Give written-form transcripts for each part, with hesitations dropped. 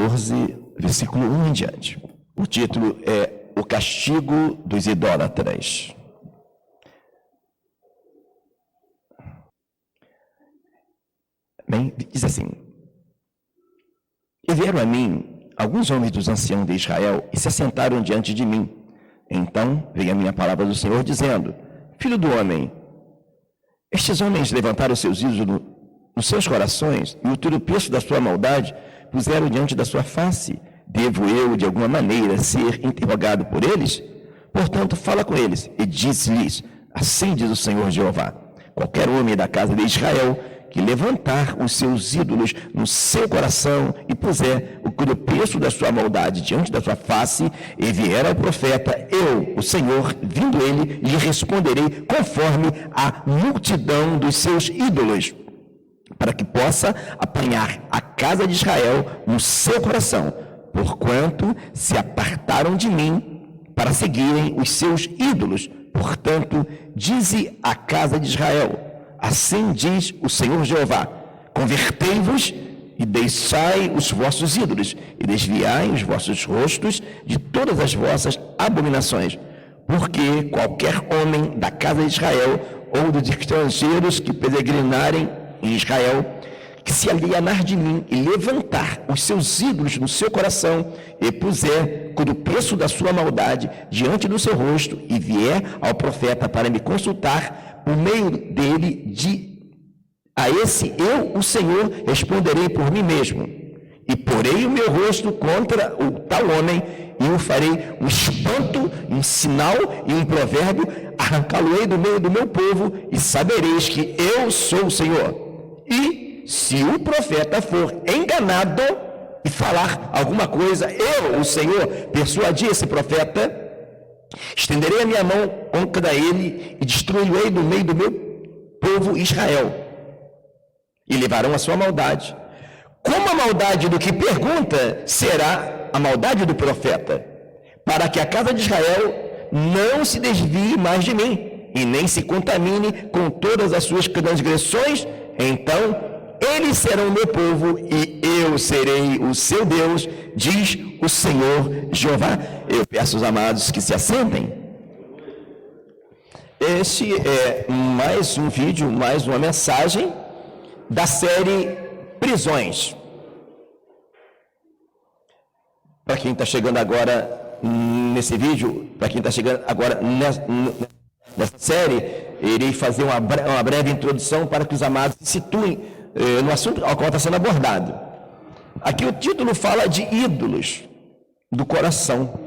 14, versículo 1 em diante. O título é O Castigo dos Idólatras. Bem, diz assim: E vieram a mim alguns homens dos anciãos de Israel e se assentaram diante de mim. Então veio a minha palavra do Senhor, dizendo: Filho do homem, estes homens levantaram seus ídolos nos seus corações e o tropeço da sua maldade puseram diante da sua face. Devo eu, de alguma maneira, ser interrogado por eles? Portanto, fala com eles e diz-lhes: Assim diz o Senhor Jeová: Qualquer homem da casa de Israel que levantar os seus ídolos no seu coração e puser o tropeço da sua maldade diante da sua face, e vier ao profeta, eu, o Senhor, vindo ele, lhe responderei conforme a multidão dos seus ídolos, para que possa apanhar a casa de Israel no seu coração, porquanto se apartaram de mim para seguirem os seus ídolos. Portanto, dize à casa de Israel: Assim diz o Senhor Jeová: Convertei-vos e deixai os vossos ídolos, e desviai os vossos rostos de todas as vossas abominações. Porque qualquer homem da casa de Israel, ou dos estrangeiros que peregrinarem em Israel, que se alienar de mim e levantar os seus ídolos no seu coração, e puser o tropeço da sua maldade diante do seu rosto, e vier ao profeta para me consultar, por meio dele, a esse eu, o Senhor, responderei por mim mesmo, e porei o meu rosto contra o tal homem, e o farei um espanto, um sinal e um provérbio, arrancá-lo-ei do meio do meu povo, e sabereis que eu sou o Senhor. E se o profeta for enganado e falar alguma coisa, eu, o Senhor, persuadi esse profeta, estenderei a minha mão contra ele e destruí-lo-ei do meio do meu povo Israel, e levarão a sua maldade. Como a maldade do que pergunta será a maldade do profeta, para que a casa de Israel não se desvie mais de mim, e nem se contamine com todas as suas transgressões. Então eles serão meu povo, e eu serei o seu Deus, diz o Senhor Jeová. Eu peço aos amados que se assentem. Este é mais um vídeo, mais uma mensagem da série Prisões. Para quem está chegando agora nesse vídeo, para quem está chegando agora nessa série, irei fazer uma breve introdução para que os amados se situem no assunto ao qual está sendo abordado. Aqui o título fala de ídolos do coração.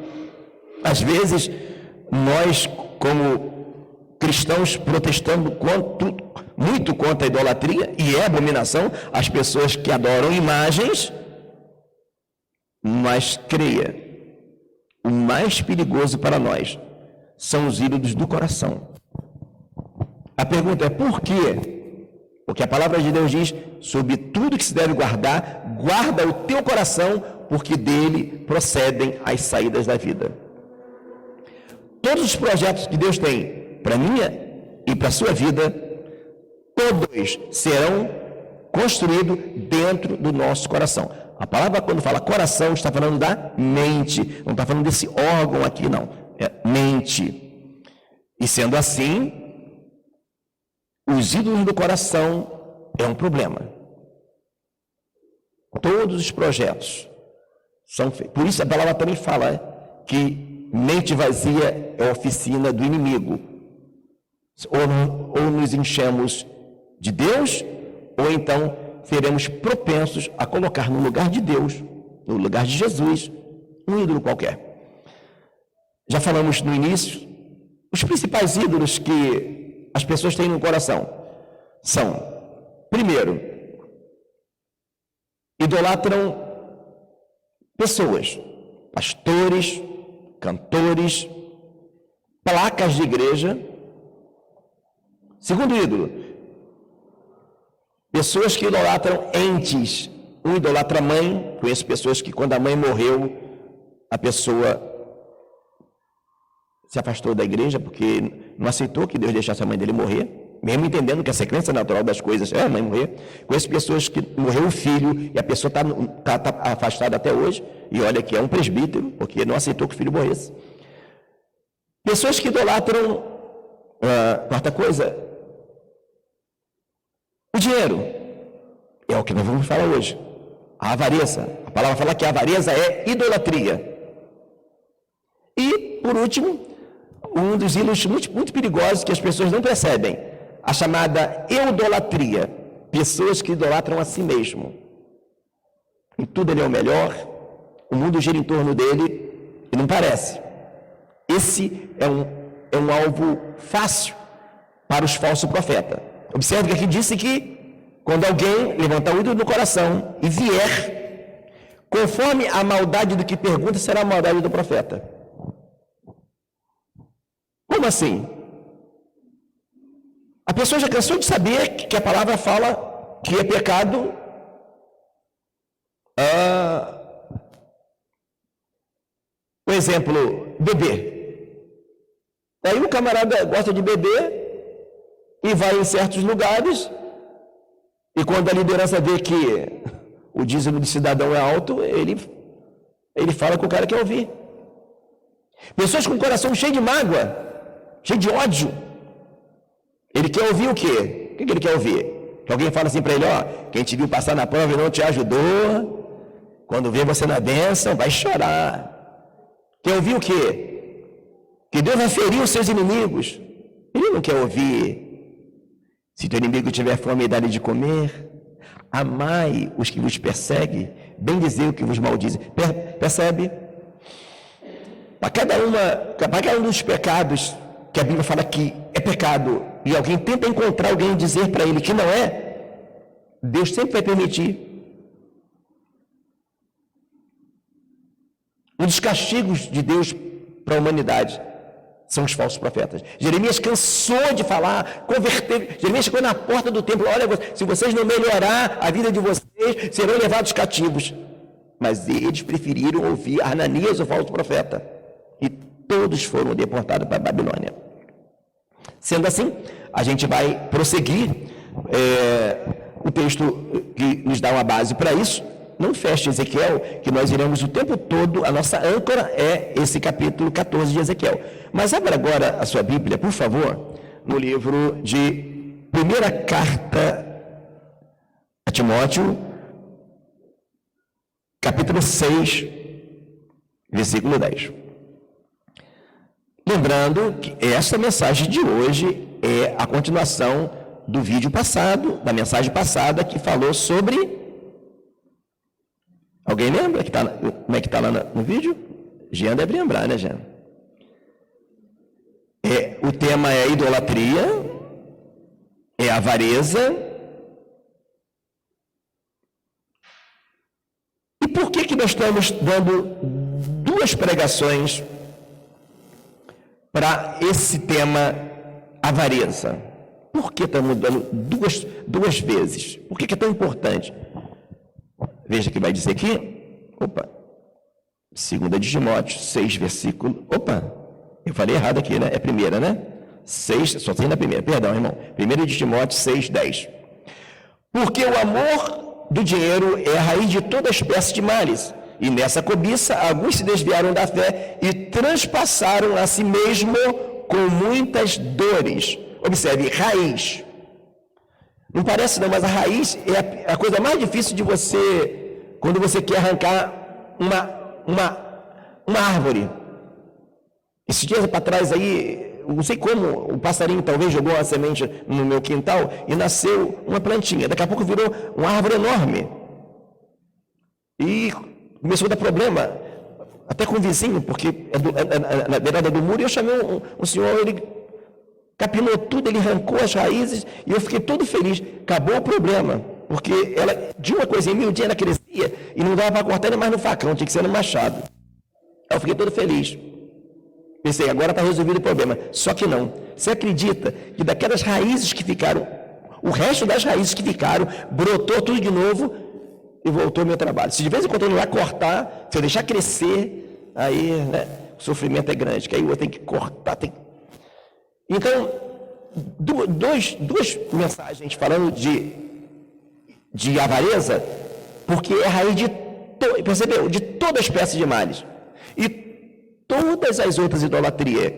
Às vezes, nós, como cristãos, protestando muito contra a idolatria, e é abominação as pessoas que adoram imagens, mas creia, o mais perigoso para nós são os ídolos do coração. A pergunta é por quê? Porque a palavra de Deus diz: sobre tudo que se deve guardar, guarda o teu coração, porque dele procedem as saídas da vida. Todos os projetos que Deus tem para a minha e para a sua vida, todos serão construídos dentro do nosso coração. A palavra, quando fala coração, está falando da mente, não está falando desse órgão aqui, não. É mente. E sendo assim, os ídolos do coração é um problema. Todos os projetos são feitos. Por isso a palavra também fala que mente vazia é oficina do inimigo. Ou nos enchemos de Deus, ou então seremos propensos a colocar no lugar de Deus, no lugar de Jesus, um ídolo qualquer. Já falamos no início, os principais ídolos que as pessoas têm no coração são, primeiro, idolatram pessoas, pastores, cantores, placas de igreja. Segundo ídolo, pessoas que idolatram entes. Um idolatra a mãe. Conheço pessoas que, quando a mãe morreu, a pessoa se afastou da igreja porque não aceitou que Deus deixasse a mãe dele morrer. mesmo entendendo que a sequência natural das coisas é a mãe morrer. Conheço pessoas que morreu o filho e a pessoa está afastada até hoje, e olha que é um presbítero, porque não aceitou que o filho morresse. Pessoas que idolatram, quarta coisa, o dinheiro. É o que nós vamos falar hoje. A avareza. A palavra fala que a avareza é idolatria. E, por último, um dos ídolos muito perigosos que as pessoas não percebem, a chamada eudolatria. Pessoas que idolatram a si mesmo. Em tudo ele é o melhor, o mundo gira em torno dele e não parece. Esse é um alvo fácil para os falsos profetas. Observe que aqui disse que quando alguém levantar o ídolo no coração e vier, conforme a maldade do que pergunta, será a maldade do profeta. Como assim? A pessoa já cansou de saber que a palavra fala que é pecado por exemplo, beber. Aí o camarada gosta de beber e vai em certos lugares, e quando a liderança vê que o dízimo do cidadão é alto, ele fala que o cara quer ouvir. Pessoas com o coração cheio de mágoa, cheio de ódio. Ele quer ouvir o quê? O que ele quer ouvir? Que alguém fala assim para ele, quem te viu passar na prova e não te ajudou, quando vê você na bênção, vai chorar. Quer ouvir o quê? Que Deus vai ferir os seus inimigos. Ele não quer ouvir. Se teu inimigo tiver fome, dá-lhe de comer. Amai os que vos perseguem, bendizer o que vos maldizem. Percebe? Para cada um dos pecados que a Bíblia fala que é pecado, e alguém tenta encontrar alguém e dizer para ele que não é, Deus sempre vai permitir. Um dos castigos de Deus para a humanidade são os falsos profetas. Jeremias cansou de falar, converter. Jeremias chegou na porta do templo, olha, se vocês não melhorar a vida de vocês, serão levados cativos. Mas eles preferiram ouvir Ananias, o falso profeta. E todos foram deportados para a Babilônia. Sendo assim, a gente vai prosseguir o texto que nos dá uma base para isso. Não feche Ezequiel, que nós iremos o tempo todo, a nossa âncora é esse capítulo 14 de Ezequiel. Mas abra agora a sua Bíblia, por favor, no livro de primeira carta a Timóteo, capítulo 6, versículo 10. Lembrando que essa mensagem de hoje é a continuação do vídeo passado, da mensagem passada, que falou sobre... Alguém lembra como é que está lá no vídeo? Jean deve lembrar, né, Jean? O tema é idolatria, é avareza. E por que nós estamos dando duas pregações para esse tema avareza? Por que estamos dando duas vezes? Por que é tão importante? Veja que vai dizer aqui, 2 de Timóteo 6, versículo, eu falei errado aqui, né? É primeira, né? 6, só tem na primeira, perdão, irmão. 1 de Timóteo 6, 10. Porque o amor do dinheiro é a raiz de toda espécie de males, e nessa cobiça alguns se desviaram da fé e transpassaram a si mesmo com muitas dores. Observe, raiz. Não parece não, mas a raiz é a coisa mais difícil de você, quando você quer arrancar uma árvore. Esses dias para trás aí, não sei como, o passarinho talvez jogou uma semente no meu quintal e nasceu uma plantinha. Daqui a pouco virou uma árvore enorme. E começou a dar problema, até com o vizinho, porque na beirada do muro, e eu chamei um senhor, ele capinou tudo, ele arrancou as raízes, e eu fiquei todo feliz. Acabou o problema, porque ela, de uma coisa em miudinha, ela crescia, e não dava para cortar nem mais no facão, tinha que ser no machado. Eu fiquei todo feliz. Pensei, agora está resolvido o problema. Só que não. Você acredita que daquelas raízes que ficaram, o resto das raízes que ficaram, brotou tudo de novo, e voltou ao meu trabalho. Se de vez em quando eu não vai cortar, se eu deixar crescer, aí, né, o sofrimento é grande, que aí eu tenho que cortar, Então, duas mensagens falando de avareza, porque é a raiz percebeu? De toda espécie de males. E todas as outras idolatrias,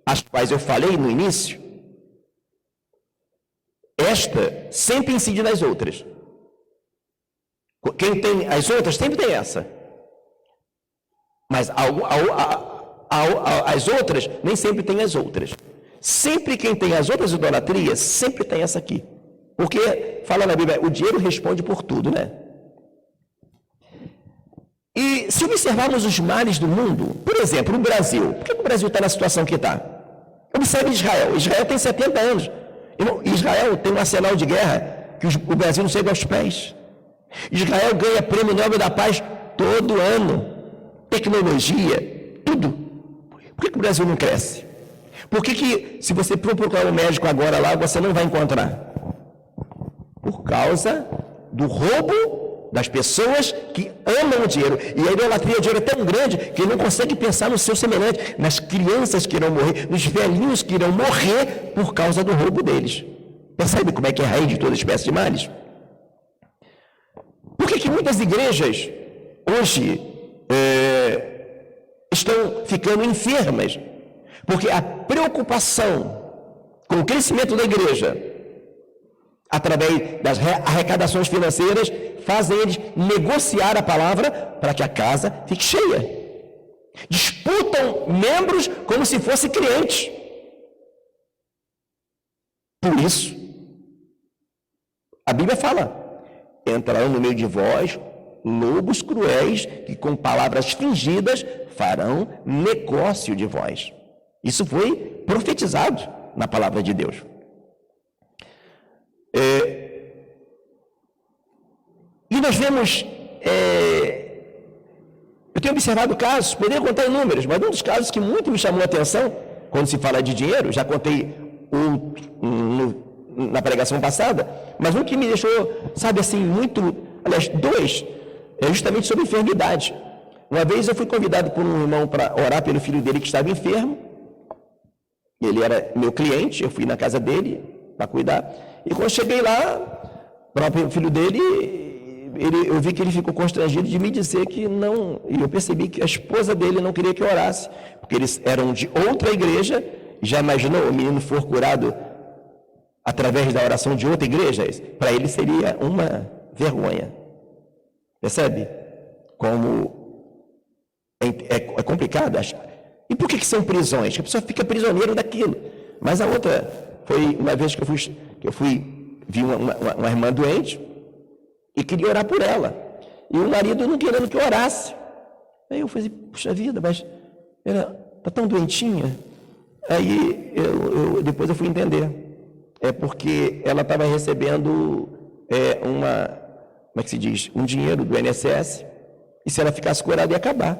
as quais eu falei no início, esta sempre incide nas outras. Quem tem as outras sempre tem essa. Mas as outras nem sempre tem as outras. Sempre quem tem as outras idolatrias, sempre tem essa aqui. Porque, fala na Bíblia, o dinheiro responde por tudo, né? E se observarmos os males do mundo, por exemplo, o Brasil. Por que o Brasil está na situação que está? Observe Israel. Israel tem 70 anos. Israel tem um arsenal de guerra que o Brasil não chega aos pés. Israel ganha prêmio Nobel da Paz todo ano. Tecnologia, tudo. Por que o Brasil não cresce? Por que se você procurar um médico agora lá, você não vai encontrar? Por causa do roubo das pessoas que amam o dinheiro. E a idolatria ao dinheiro é tão grande que ele não consegue pensar no seu semelhante, nas crianças que irão morrer, nos velhinhos que irão morrer por causa do roubo deles. Percebe como é que é a raiz de toda espécie de males? Por que muitas igrejas hoje estão ficando enfermas? Porque a preocupação com o crescimento da igreja, através das arrecadações financeiras, fazem eles negociar a palavra para que a casa fique cheia. Disputam membros como se fossem clientes. Por isso, a Bíblia fala: entrarão no meio de vós lobos cruéis que com palavras fingidas farão negócio de vós. Isso foi profetizado na palavra de Deus. E nós vemos, eu tenho observado casos, poderia contar números, mas um dos casos que muito me chamou a atenção, quando se fala de dinheiro, já contei na pregação passada, mas um que me deixou, sabe assim, muito, aliás, dois, é justamente sobre enfermidade. Uma vez eu fui convidado por um irmão para orar pelo filho dele que estava enfermo. Ele era meu cliente, eu fui na casa dele para cuidar. E quando cheguei lá, para o filho dele, eu vi que ele ficou constrangido de me dizer que não. E eu percebi que a esposa dele não queria que eu orasse, porque eles eram de outra igreja. Já imaginou o menino for curado através da oração de outra igreja? Para ele seria uma vergonha. Percebe? Como é complicado. E por que são prisões? Que a pessoa fica prisioneiro daquilo. Mas a outra foi uma vez que eu vi uma irmã doente e queria orar por ela. E o marido não querendo que eu orasse. Aí eu falei, puxa vida, mas ela está tão doentinha. Aí depois eu fui entender. É porque ela estava recebendo como é que se diz? Um dinheiro do INSS. E se ela ficasse curada, ia acabar.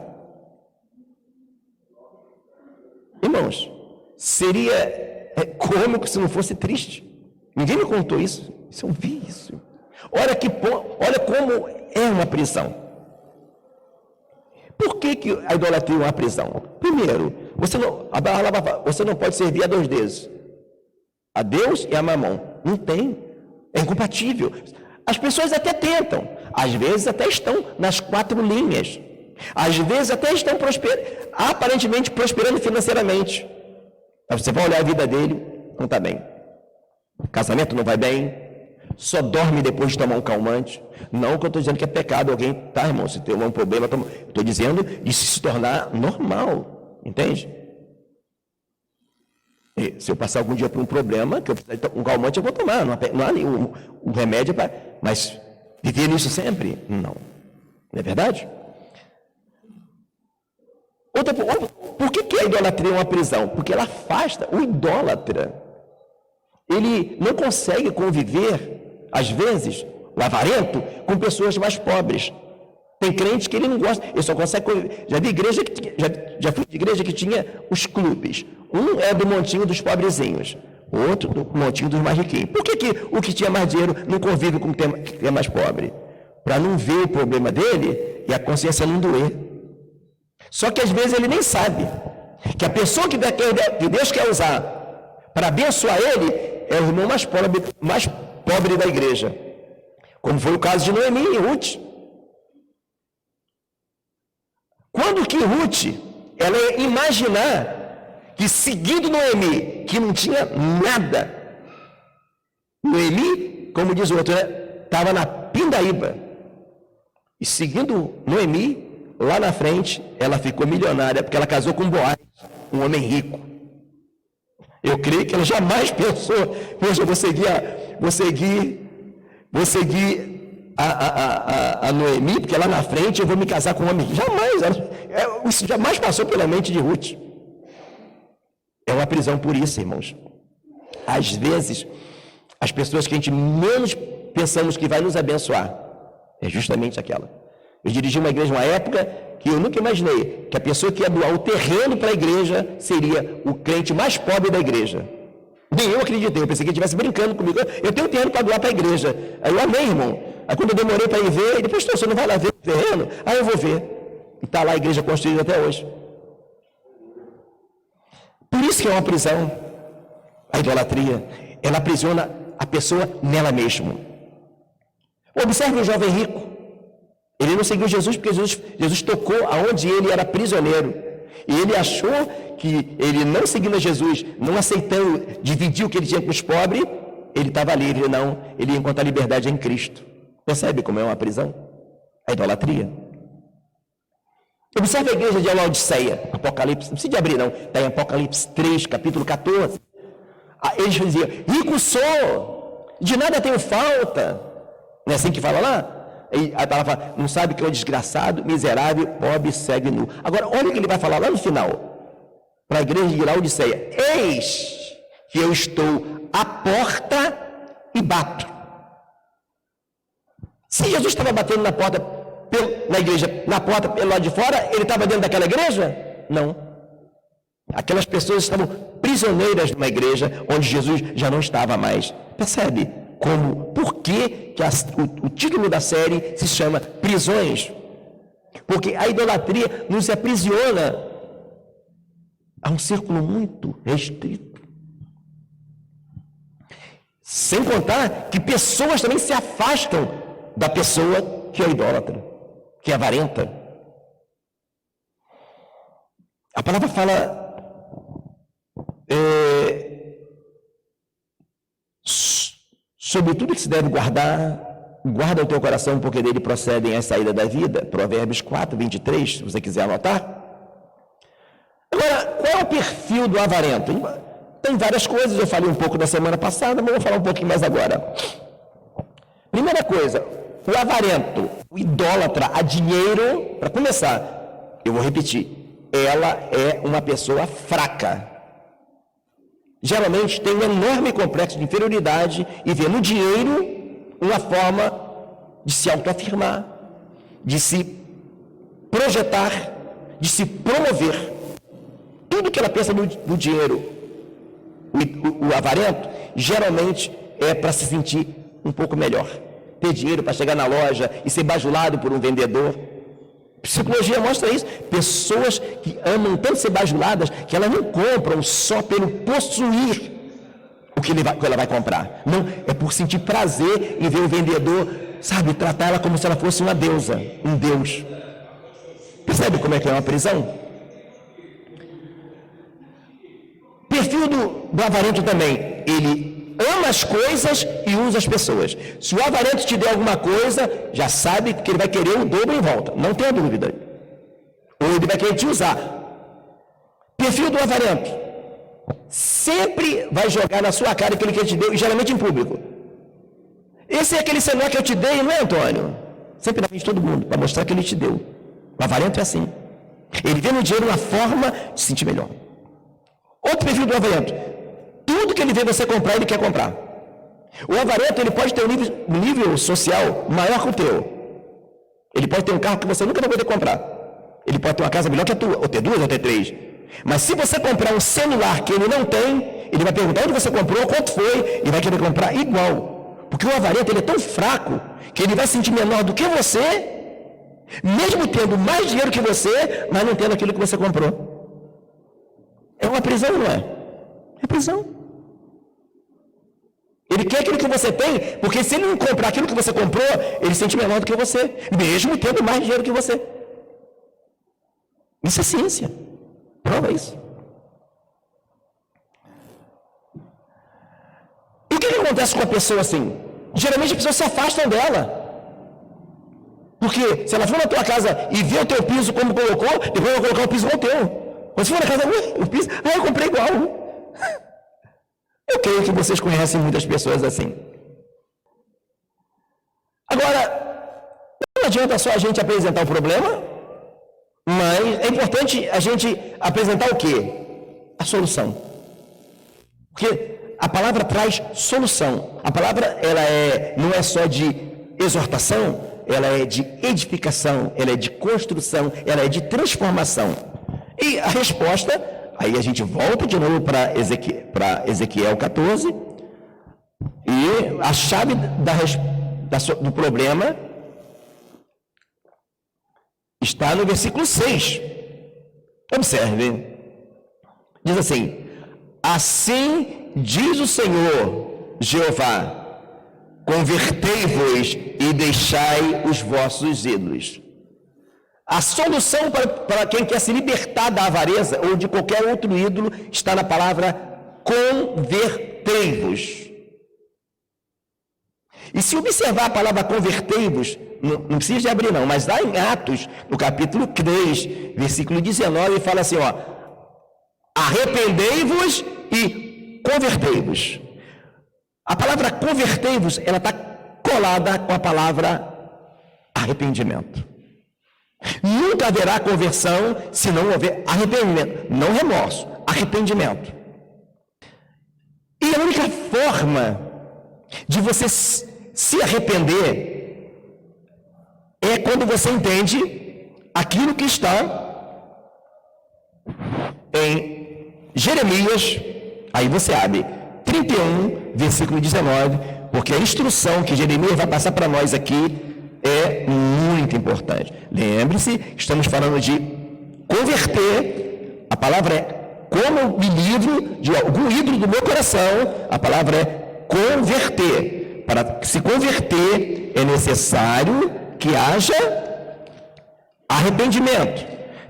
Irmãos, seria cômico se não fosse triste. Ninguém me contou isso. Eu vi isso. Olha como é uma prisão. Por que a idolatria é uma prisão? Primeiro, você não pode servir a dois deuses. A Deus e a Mamon. Não tem. É incompatível. As pessoas até tentam. Às vezes até estão nas 4 linhas. Às vezes até estão aparentemente prosperando financeiramente. Mas você vai olhar a vida dele, não está bem. O casamento não vai bem. Só dorme depois de tomar um calmante. Não que eu estou dizendo que é pecado alguém, tá, irmão? Se tem um problema, estou dizendo de se tornar normal. Entende? E se eu passar algum dia por um problema, que eu precisar de um calmante, eu vou tomar. Não há nenhum remédio para. Mas viver nisso sempre? Não. Não é verdade? Por que a idolatria é uma prisão? Porque ela afasta o idólatra. Ele não consegue conviver, às vezes, o avarento, com pessoas mais pobres. Tem crente que ele não gosta, ele só consegue conviver. Já fui de igreja que tinha os clubes. Um é do montinho dos pobrezinhos, o outro do montinho dos mais riquinhos. Por que o que tinha mais dinheiro não convive com quem é mais pobre? Para não ver o problema dele e a consciência não doer. Só que às vezes ele nem sabe que a pessoa que Deus quer usar para abençoar ele, é o irmão mais pobre da igreja. Como foi o caso de Noemi e Ruth. Quando que Ruth, ela ia imaginar que seguindo Noemi, que não tinha nada, Noemi, como diz o outro, estava na pindaíba. E seguindo Noemi, lá na frente, ela ficou milionária, porque ela casou com Boaz, um homem rico. Eu creio que ela jamais pensou, poxa, eu vou seguir a Noemi, porque lá na frente eu vou me casar com um homem. Jamais, isso jamais passou pela mente de Ruth. É uma prisão por isso, irmãos. Às vezes, as pessoas que a gente menos pensamos que vai nos abençoar, é justamente aquela. Eu dirigi uma igreja uma época que eu nunca imaginei que a pessoa que ia doar o terreno para a igreja seria o crente mais pobre da igreja. Nem eu acreditei, eu pensei que ele estivesse brincando comigo. Eu tenho terreno para doar para a igreja. Aí eu amei, irmão. Aí quando eu demorei para ir ver, ele depois, você não vai lá ver o terreno? Aí eu vou ver. E está lá a igreja construída até hoje. Por isso que é uma prisão. A idolatria, ela aprisiona a pessoa nela mesma. Observe o jovem rico. Ele não seguiu Jesus porque Jesus tocou aonde ele era prisioneiro. E ele achou que ele não seguindo Jesus, não aceitando dividir o que ele tinha com os pobres, ele estava livre. Não, ele ia encontrar liberdade em Cristo. Percebe como é uma prisão? A idolatria. Observe a igreja de Laodiceia, Apocalipse, não precisa abrir não, está em Apocalipse 3, capítulo 14. Eles diziam, rico sou, de nada tenho falta. Não é assim que fala lá? E a palavra fala, não sabe que é um desgraçado, miserável, pobre, cego e nu. Agora, olha o que ele vai falar lá no final, para a igreja de Laodiceia. Eis que eu estou à porta e bato. Se Jesus estava batendo na porta, na igreja, na porta pelo lado de fora, ele estava dentro daquela igreja? Não. Aquelas pessoas estavam prisioneiras de uma igreja onde Jesus já não estava mais. Percebe por que o título da série se chama Prisões? Porque a idolatria nos aprisiona a um círculo muito restrito. Sem contar que pessoas também se afastam da pessoa que é idólatra, que é avarenta. A palavra fala sobre tudo que se deve guardar, guarda o teu coração, porque dele procedem as saídas da vida. Provérbios 4, 23, se você quiser anotar. Agora, qual é o perfil do avarento? Tem várias coisas, eu falei um pouco na semana passada, mas vou falar um pouquinho mais agora. Primeira coisa, o avarento, o idólatra a dinheiro, para começar, eu vou repetir, ela é uma pessoa fraca. Geralmente tem um enorme complexo de inferioridade e vê no dinheiro uma forma de se autoafirmar, de se projetar, de se promover. Tudo que ela pensa no dinheiro, o avarento, geralmente é para se sentir um pouco melhor. Ter dinheiro para chegar na loja e ser bajulado por um vendedor. Psicologia mostra isso. Pessoas que amam tanto ser bajuladas que elas não compram só pelo possuir o que ela vai comprar. Não, é por sentir prazer em ver o vendedor, sabe, tratar ela como se ela fosse uma deusa, um deus. Percebe como é que é uma prisão? Perfil do avarento também. Ele ama as coisas e usa as pessoas. Se o avarento te der alguma coisa, já sabe que ele vai querer o dobro em volta, não tenha dúvida. Ou ele vai querer te usar. Perfil do avarento: sempre vai jogar na sua cara aquilo que ele te deu, e geralmente em público. Esse é aquele celular que eu te dei, não é, Antônio? Sempre na frente de todo mundo, para mostrar que ele te deu. O avarento é assim. Ele vê no dinheiro uma forma de se sentir melhor. Outro perfil do avarento: tudo que ele vê você comprar, ele quer comprar. O avarento, ele pode ter um nível social maior que o teu. Ele pode ter um carro que você nunca vai poder comprar. Ele pode ter uma casa melhor que a tua, ou ter duas, ou ter três. Mas se você comprar um celular que ele não tem, ele vai perguntar onde você comprou, quanto foi, e vai querer comprar igual. Porque o avarento, ele é tão fraco, que ele vai se sentir menor do que você, mesmo tendo mais dinheiro que você, mas não tendo aquilo que você comprou. É uma prisão, não é? É prisão. Ele quer aquilo que você tem, porque se ele não comprar aquilo que você comprou, ele se sente menor do que você, mesmo tendo mais dinheiro que você. Isso é ciência. Prova isso. E o que acontece com uma pessoa assim? Geralmente as pessoas se afastam dela. Porque se ela for na tua casa e vê o teu piso como colocou, depois vai colocar o piso igual o teu. Mas se for na casa, o piso, eu comprei igual. Eu creio que vocês conhecem muitas pessoas assim. Agora, não adianta só a gente apresentar o problema, mas é importante a gente apresentar o quê? A solução. Porque a palavra traz solução. A palavra não é só de exortação, ela é de edificação, ela é de construção, ela é de transformação. E a resposta, aí a gente volta de novo para Ezequiel 14, e a chave do problema está no versículo 6. Observe. Diz assim: assim diz o Senhor Jeová, convertei-vos e deixai os vossos ídolos. A solução para quem quer se libertar da avareza ou de qualquer outro ídolo está na palavra convertei-vos. E se observar a palavra convertei-vos, não precisa de abrir não, mas lá em Atos, no capítulo 3, versículo 19, fala assim, arrependei-vos e convertei-vos. A palavra convertei-vos, ela está colada com a palavra arrependimento. Nunca haverá conversão se não houver arrependimento, não remorso, arrependimento. E a única forma de você se arrepender é quando você entende aquilo que está em Jeremias, aí você abre 31, versículo 19, porque a instrução que Jeremias vai passar para nós aqui é muito importante. Lembre-se, estamos falando de converter, a palavra é como eu me livro de algum ídolo do meu coração, a palavra é converter. Para se converter é necessário que haja arrependimento.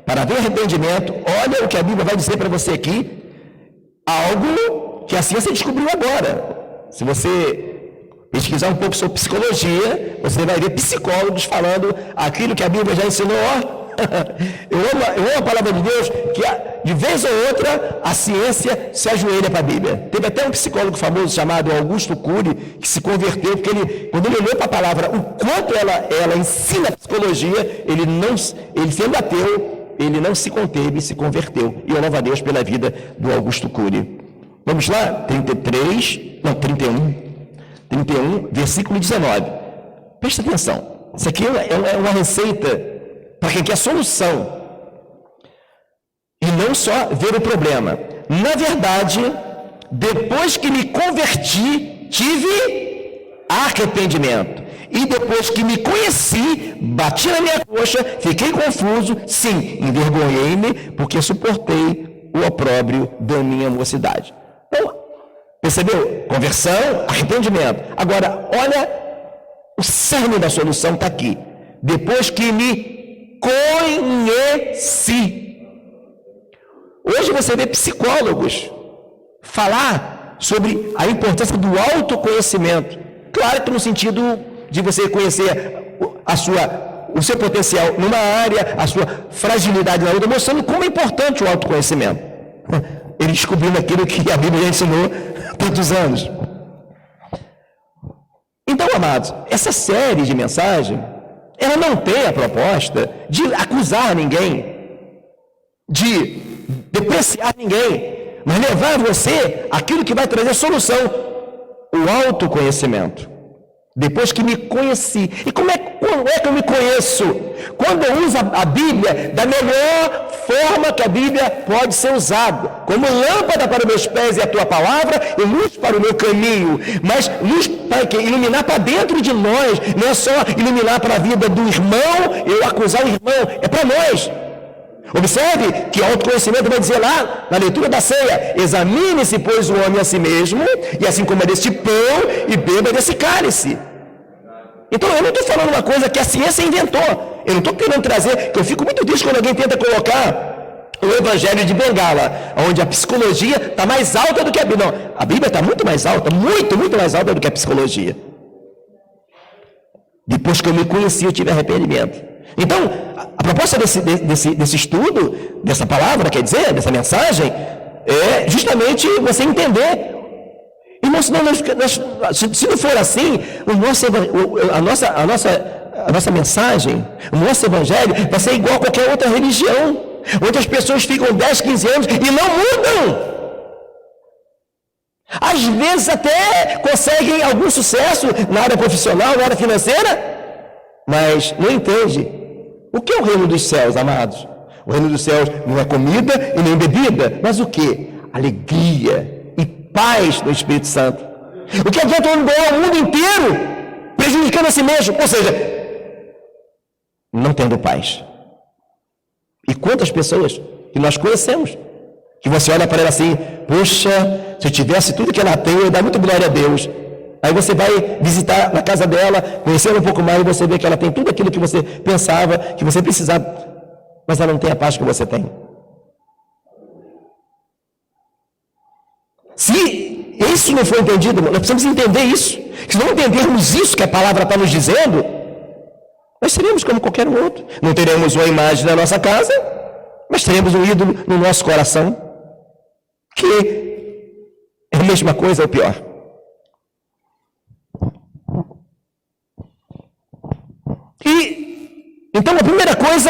Para haver arrependimento, olha o que a Bíblia vai dizer para você aqui, algo que a ciência descobriu agora. Se você pesquisar um pouco sobre psicologia, você vai ver psicólogos falando aquilo que a Bíblia já ensinou. Eu amo a palavra de Deus, que de vez ou outra a ciência se ajoelha para a Bíblia. Teve até um psicólogo famoso chamado Augusto Cury, que se converteu, porque quando ele olhou para a palavra, o quanto ela ensina a psicologia, ele sendo ateu, ele não se conteve e se converteu. E eu louvo a Deus pela vida do Augusto Cury. Vamos lá? 31, versículo 19. Presta atenção. Isso aqui é uma receita para quem quer solução. E não só ver o problema. Na verdade, depois que me converti, tive arrependimento. E depois que me conheci, bati na minha coxa, fiquei confuso, sim, envergonhei-me, porque suportei o opróbrio da minha mocidade. Então, percebeu? Conversão, arrependimento. Agora, olha, o cerne da solução está aqui. Depois que me conheci. Hoje você vê psicólogos falar sobre a importância do autoconhecimento. Claro que no sentido de você conhecer o seu potencial numa área, a sua fragilidade na outra, mostrando como é importante o autoconhecimento. Ele descobrindo aquilo que a Bíblia já ensinou há tantos anos. Então, amados, essa série de mensagens, ela não tem a proposta de acusar ninguém, de depreciar ninguém, mas levar você aquilo que vai trazer solução, o autoconhecimento. Depois que me conheci. E como é que eu me conheço? Quando eu uso a Bíblia da melhor forma que a Bíblia pode ser usada. Como lâmpada para os meus pés e a tua palavra, e luz para o meu caminho. Mas luz para quê? Iluminar para dentro de nós. Não é só iluminar para a vida do irmão, eu acusar o irmão. É para nós. Observe que o autoconhecimento vai dizer lá, na leitura da ceia, examine-se, pois, o homem a si mesmo, e assim coma deste pão e beba desse cálice. Então, eu não estou falando uma coisa que a ciência inventou. Eu não estou querendo trazer, que eu fico muito triste quando alguém tenta colocar o evangelho de Bengala, onde a psicologia está mais alta do que a Bíblia. Não, a Bíblia está muito mais alta, muito, muito mais alta do que a psicologia. Depois que eu me conheci, eu tive arrependimento. Então, a proposta desse estudo, dessa palavra, quer dizer, dessa mensagem, é justamente você entender. Irmão, se não for assim, a nossa mensagem, o nosso evangelho vai ser igual a qualquer outra religião, onde as pessoas ficam 10, 15 anos e não mudam. Às vezes até conseguem algum sucesso na área profissional, na área financeira, mas não entende. O que é o reino dos céus, amados? O reino dos céus não é comida e nem bebida, mas o que? Alegria e paz no Espírito Santo. O que adianta eu ganhar o mundo inteiro, prejudicando a si mesmo? Ou seja, não tendo paz. E quantas pessoas que nós conhecemos, que você olha para ela assim, poxa, se eu tivesse tudo que ela tem, eu ia dar muita glória a Deus. Aí você vai visitar na casa dela, conhecê-la um pouco mais, e você vê que ela tem tudo aquilo que você pensava, que você precisava, mas ela não tem a paz que você tem. Se isso não for entendido, nós precisamos entender isso. Se não entendermos isso que a palavra está nos dizendo, nós seremos como qualquer outro. Não teremos uma imagem na nossa casa, mas teremos um ídolo no nosso coração, que é a mesma coisa ou pior. E então a primeira coisa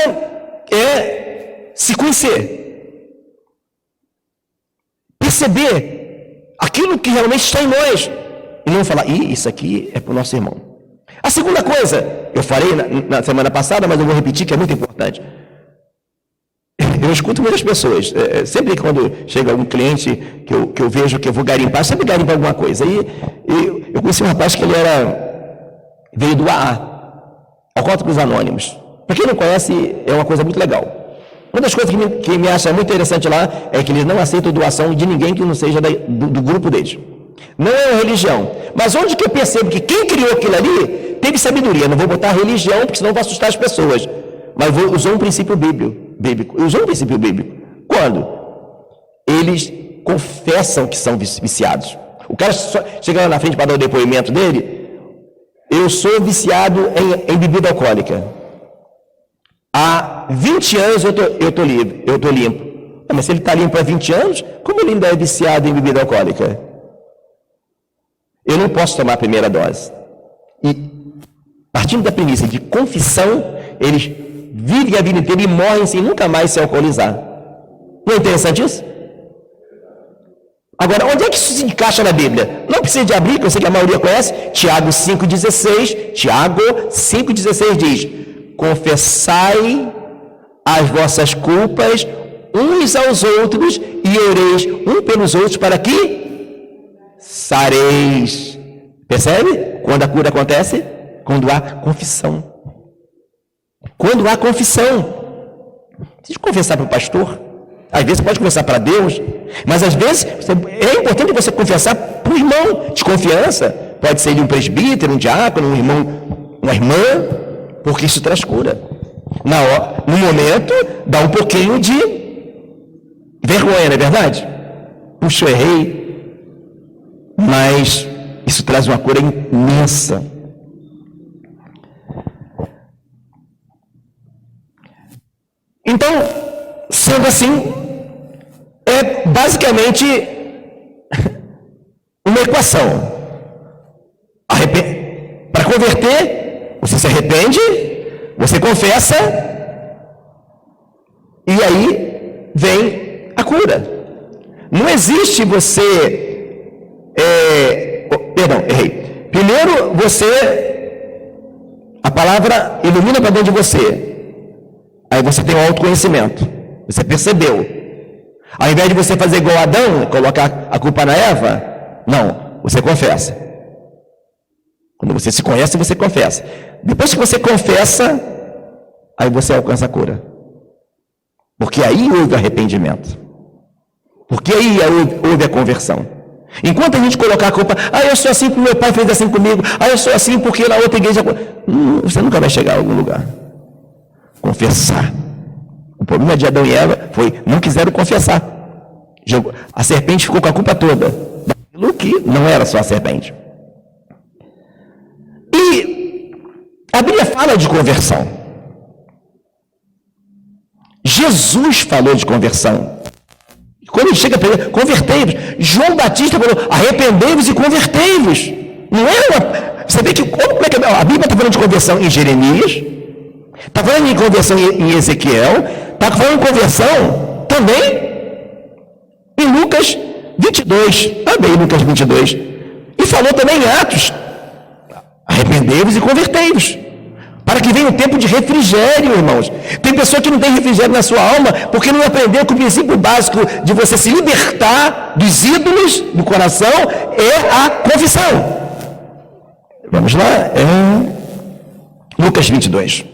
é se conhecer, perceber aquilo que realmente está em nós e não falar, isso aqui é para o nosso irmão. A segunda coisa, eu falei na semana passada, mas eu vou repetir que é muito importante. Eu escuto muitas pessoas, sempre quando chega algum cliente que eu vejo que eu vou garimpar, sempre garimpo alguma coisa. E eu conheci um rapaz que ele veio do AA, Alcoólicos Anônimos. Para quem não conhece, é uma coisa muito legal. Uma das coisas que me acha muito interessante lá é que eles não aceitam doação de ninguém que não seja do grupo deles. Não é uma religião. Mas onde que eu percebo que quem criou aquilo ali teve sabedoria. Não vou botar religião, porque senão vai assustar as pessoas. Mas usou um princípio bíblico. Usou um princípio bíblico. Quando? Eles confessam que são viciados. O cara chega lá na frente para dar o depoimento dele. Eu sou viciado em bebida alcoólica. Há 20 anos eu estou livre, eu estou limpo. Mas se ele está limpo há 20 anos, como ele ainda é viciado em bebida alcoólica? Eu não posso tomar a primeira dose. E, partindo da premissa de confissão, eles vivem a vida inteira e morrem sem nunca mais se alcoolizar. Não é interessante isso? Agora, onde é que isso se encaixa na Bíblia? Não precisa de abrir, que eu sei que a maioria conhece. Tiago 5,16. Tiago 5,16 diz: confessai as vossas culpas uns aos outros e oreis um pelos outros para que sareis. Percebe? Quando a cura acontece? Quando há confissão. Quando há confissão. Precisa confessar para o pastor. Às vezes pode confessar para Deus, mas às vezes é importante você confessar para o irmão de confiança. Pode ser de um presbítero, um diácono, um irmão, uma irmã, porque isso traz cura. No momento, dá um pouquinho de vergonha, não é verdade? Puxa, eu errei. Mas isso traz uma cura imensa. Então, sendo assim, é basicamente uma equação. Para converter, você se arrepende, você confessa, e aí vem a cura. Não existe você... errei. Primeiro, a palavra ilumina para dentro de você. Aí você tem o autoconhecimento. Você percebeu. Ao invés de você fazer igual a Adão, colocar a culpa na Eva, não, você confessa. Quando você se conhece, você confessa. Depois que você confessa, aí você alcança a cura. Porque aí houve arrependimento. Porque aí houve a conversão. Enquanto a gente colocar a culpa, eu sou assim porque meu pai fez assim comigo, eu sou assim porque na outra igreja... Você nunca vai chegar a algum lugar. Confessar. O problema de Adão e Eva foi, não quiseram confessar. A serpente ficou com a culpa toda. Daquilo que não era só a serpente. E a Bíblia fala de conversão. Jesus falou de conversão. Quando ele chega para ele, convertei-vos. João Batista falou, arrependei-vos e convertei-vos. Não é uma... Você vê que como é que a Bíblia está falando de conversão em Jeremias, está falando de conversão em Ezequiel, está falando de conversão também em Lucas 22. Também Lucas 22. E falou também em Atos, arrependei-vos e convertei-vos. Para que venha um tempo de refrigério, irmãos. Tem pessoa que não tem refrigério na sua alma, porque não aprendeu que o princípio básico de você se libertar dos ídolos do coração é a confissão. Vamos lá, Lucas 22.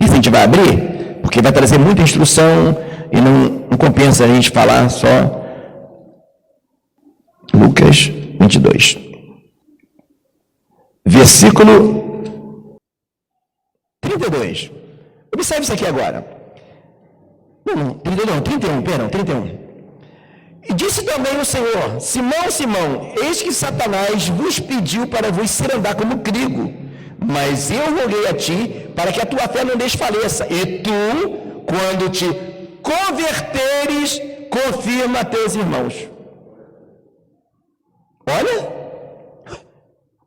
Isso a gente vai abrir, porque vai trazer muita instrução e não compensa a gente falar só. Lucas 22. Versículo 32. Observe isso aqui agora. Não, 31. E disse também o Senhor, Simão, Simão, eis que Satanás vos pediu para vos cirandar como trigo, mas eu roguei a ti para que a tua fé não desfaleça, e tu, quando te converteres, confirma a teus irmãos. Olha,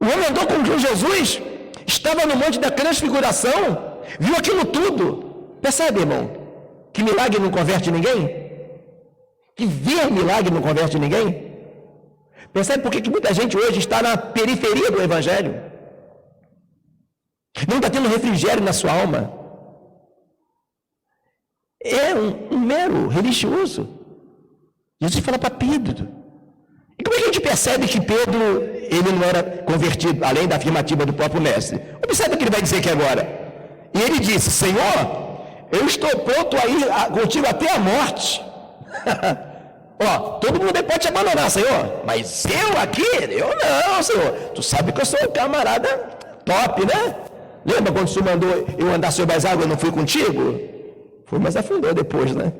o homem andou com Jesus, estava no monte da transfiguração, viu aquilo tudo. Percebe, irmão, que milagre não converte ninguém? Que ver milagre não converte ninguém? Percebe por que muita gente hoje está na periferia do Evangelho? Não está tendo refrigério na sua alma. É um mero religioso. Jesus fala para Pedro. E como é que a gente percebe que Pedro, ele não era convertido, além da afirmativa do próprio mestre? Observe o que ele vai dizer aqui agora. E ele disse, Senhor, eu estou pronto a ir contigo até a morte. Todo mundo pode te abandonar, Senhor, mas eu aqui, eu não, Senhor. Tu sabe que eu sou um camarada top, né? Lembra quando tu mandou eu andar sobre as águas e não fui contigo? Foi, mas afundou depois, né?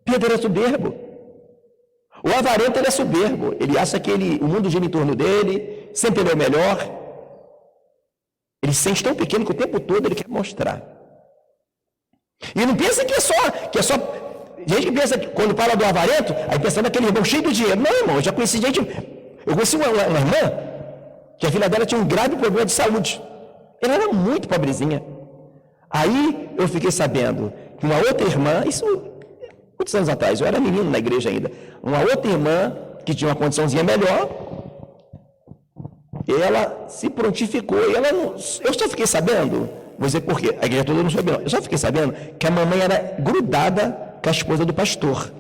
Pedro era soberbo. O avarento, ele é soberbo. Ele acha que o mundo gira em torno dele, sempre ele é o melhor. Ele se sente tão pequeno que o tempo todo ele quer mostrar. E não pensa que é só gente que pensa que quando fala do avarento, aí pensa naquele irmão cheio de dinheiro. Não, irmão, eu já conheci gente. Eu conheci uma irmã que a filha dela tinha um grave problema de saúde. Ela era muito pobrezinha. Aí eu fiquei sabendo que uma outra irmã, isso muitos anos atrás, eu era menino na igreja ainda, uma outra irmã que tinha uma condiçãozinha melhor, ela se prontificou. E ela não, eu só fiquei sabendo, vou dizer por quê, a igreja toda não soube não, eu só fiquei sabendo que a mamãe era grudada com a esposa do pastor.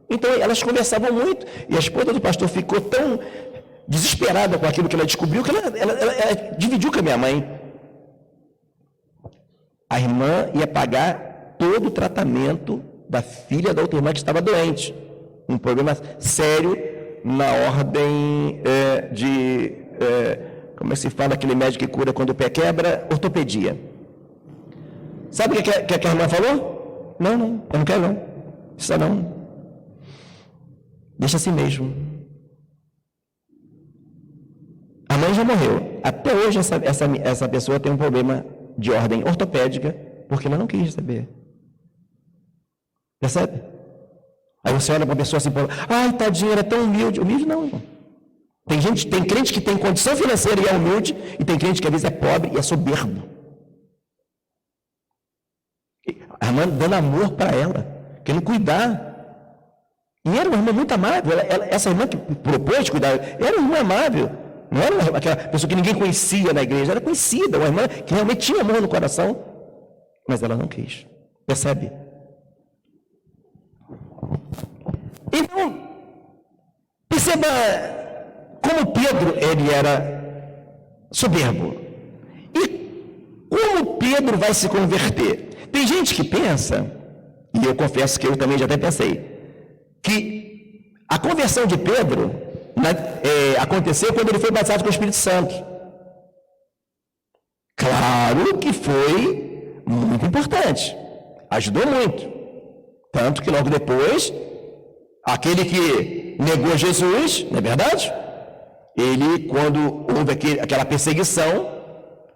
Então elas conversavam muito, e a esposa do pastor ficou tão desesperada com aquilo que ela descobriu, que ela dividiu com a minha mãe. A irmã ia pagar todo o tratamento da filha da outra irmã que estava doente. Um problema sério na ordem como é que se fala aquele médico que cura quando o pé quebra? Ortopedia. Sabe o que a irmã falou? Não, eu não quero não. Isso não. Deixa assim mesmo. A mãe já morreu. Até hoje essa pessoa tem um problema de ordem ortopédica, porque ela não quis receber. Percebe? Aí você olha para a pessoa assim, ai, tadinha, era tão humilde. Humilde não, irmão. Tem crente que tem condição financeira e é humilde, e tem crente que às vezes é pobre e é soberbo. A irmã dando amor para ela, querendo cuidar. E era uma irmã muito amável. Essa irmã que propôs cuidar, era uma irmã amável. Não era aquela pessoa que ninguém conhecia na igreja, era conhecida, uma irmã que realmente tinha amor no coração, mas ela não quis. Percebe? Então, perceba como Pedro, ele era soberbo. E como Pedro vai se converter? Tem gente que pensa, e eu confesso que eu também já até pensei, que a conversão de Pedro aconteceu quando ele foi batizado com o Espírito Santo. Claro que foi muito importante, ajudou muito. Tanto que logo depois, aquele que negou Jesus, não é verdade? Ele, quando houve aquela perseguição,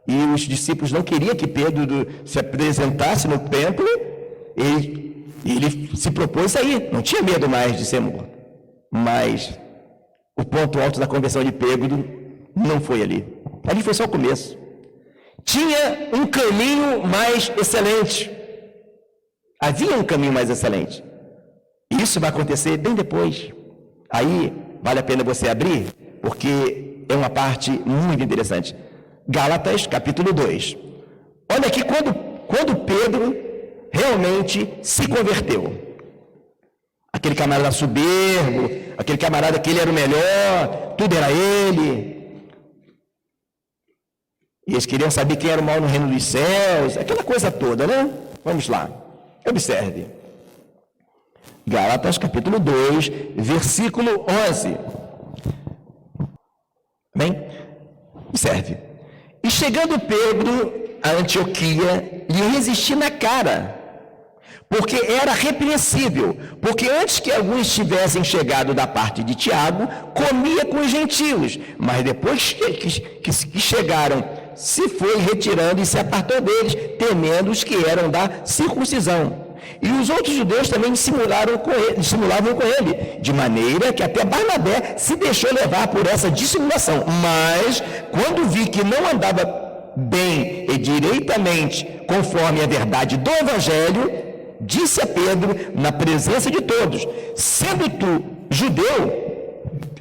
e os discípulos não queriam que Pedro se apresentasse no templo, ele se propôs a ir, não tinha medo mais de ser morto. Mas o ponto alto da conversão de Pedro não foi ali. Ali foi só o começo. Tinha um caminho mais excelente. Havia um caminho mais excelente. Isso vai acontecer bem depois. Aí vale a pena você abrir, porque é uma parte muito interessante. Gálatas, capítulo 2. Olha aqui quando Pedro realmente se converteu. Aquele camarada soberbo, aquele camarada que ele era o melhor, tudo era ele. E eles queriam saber quem era o mal no reino dos céus, aquela coisa toda, né? Vamos lá, observe. Gálatas, capítulo 2, versículo 11. Bem, observe. E chegando Pedro a Antioquia, lhe resisti na cara, porque era repreensível, porque antes que alguns tivessem chegado da parte de Tiago, comia com os gentios, mas depois que chegaram, se foi retirando e se apartou deles, temendo os que eram da circuncisão. E os outros judeus também dissimulavam com ele, de maneira que até Barnabé se deixou levar por essa dissimulação. Mas, quando vi que não andava bem e direitamente conforme a verdade do Evangelho, disse a Pedro, na presença de todos: sendo tu judeu,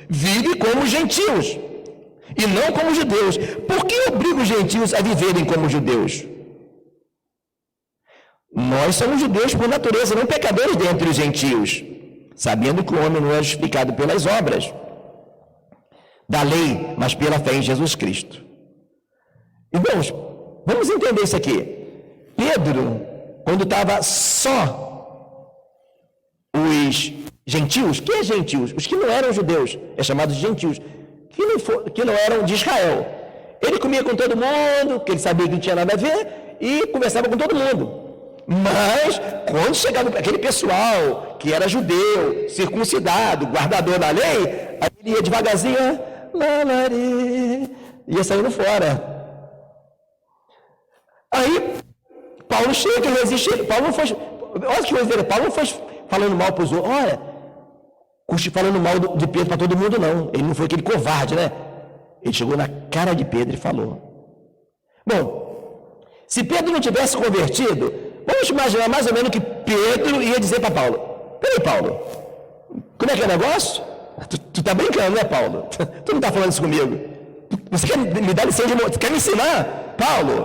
vive como os gentios, e não como judeus. Por que obriga os gentios a viverem como judeus? Nós somos judeus por natureza, não pecadores dentre os gentios, sabendo que o homem não é justificado pelas obras da lei, mas pela fé em Jesus Cristo. Irmãos, vamos entender isso aqui. Pedro, quando estava só os gentios, que é gentios? Os que não eram judeus, é chamado de gentios, que não eram de Israel. Ele comia com todo mundo, porque ele sabia que não tinha nada a ver, e conversava com todo mundo. Mas, quando chegava aquele pessoal que era judeu, circuncidado, guardador da lei, aí ele ia devagarzinho, ia saindo fora. Aí, Paulo chega e resiste. Paulo não foi falando mal para os outros. Olha, falando mal de Pedro para todo mundo, não. Ele não foi aquele covarde, né? Ele chegou na cara de Pedro e falou. Bom, se Pedro não tivesse convertido, vamos imaginar mais ou menos que Pedro ia dizer para Paulo: peraí, Paulo, como é que é o negócio? Tu tá brincando, né, Paulo? Tu não tá falando isso comigo. Você quer me dar lição de moral? Tu quer me ensinar? Paulo,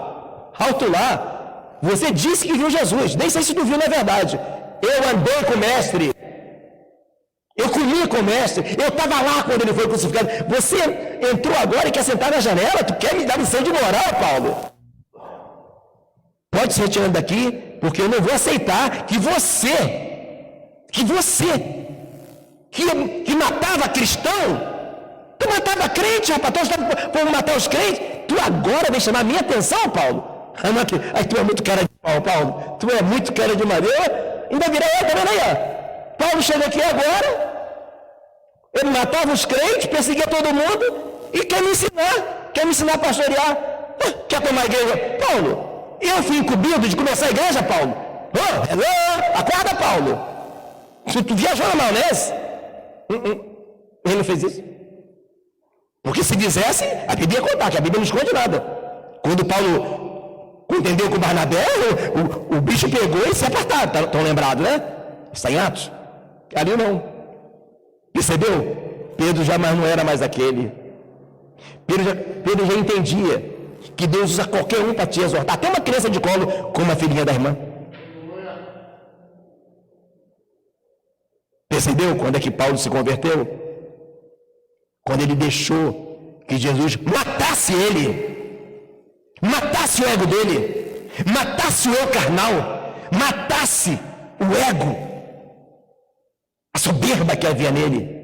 alto lá, você disse que viu Jesus, nem sei se tu viu na verdade. Eu andei com o mestre, eu comi com o mestre, eu estava lá quando ele foi crucificado. Você entrou agora e quer sentar na janela? Tu quer me dar lição de moral, Paulo? Pode se retirando daqui, porque eu não vou aceitar que você que matava cristão, tu matava crente, rapaz, tu estava por matar os crentes, tu agora vem chamar a minha atenção, Paulo? Aí tu é muito cara de pau, Paulo, tu é muito cara de madeira, ainda virei eu, tá vendo aí, ó? Paulo chega aqui agora, ele matava os crentes, perseguia todo mundo, e quer me ensinar a pastorear, quer tomar igreja. Paulo, eu fui incumbido de começar a igreja, Paulo? Acorda, Paulo, tu viajou na maionese? Ele não fez isso. Porque se fizesse, a Bíblia ia contar, que a Bíblia não esconde nada. Quando Paulo entendeu com Barnabé, o bicho pegou e se apartaram. Estão lembrados, né? Está em Atos. Ali não. Percebeu? Pedro jamais não era mais aquele. Pedro já entendia que Deus usa qualquer um para te exortar. Até uma criança de colo, como a filhinha da irmã. Percebeu quando é que Paulo se converteu? Quando ele deixou que Jesus matasse ele, matasse o ego dele, matasse o eu carnal, matasse o ego, a soberba que havia nele.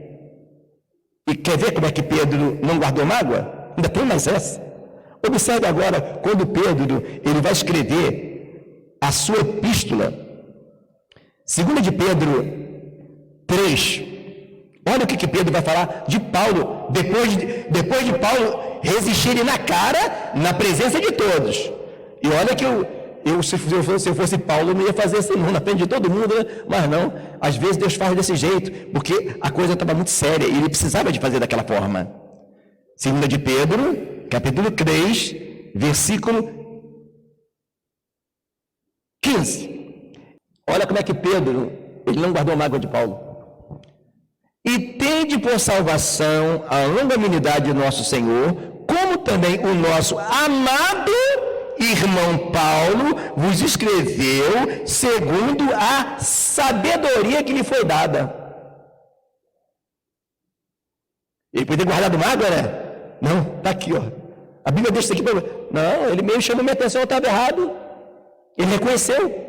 E quer ver como é que Pedro não guardou mágoa? Ainda tem mais essa. Observe agora, quando Pedro ele vai escrever a sua epístola, 2 de Pedro 3. Olha o que Pedro vai falar de Paulo, depois de Paulo resistir na cara, na presença de todos. E olha que se eu fosse Paulo, não ia fazer assim, não, na frente de todo mundo, né? Mas não, às vezes Deus faz desse jeito, porque a coisa estava muito séria, e ele precisava de fazer daquela forma. 2 de Pedro, capítulo 3, versículo 15. Olha como é que Pedro, ele não guardou mágoa de Paulo. E tende por salvação a longanimidade do nosso Senhor, como também o nosso amado irmão Paulo vos escreveu segundo a sabedoria que lhe foi dada. Ele podia ter guardado mágoa, né? Não, está aqui, ó. A Bíblia deixa isso aqui para... Não, ele meio chamou minha atenção, eu estava errado. Ele reconheceu.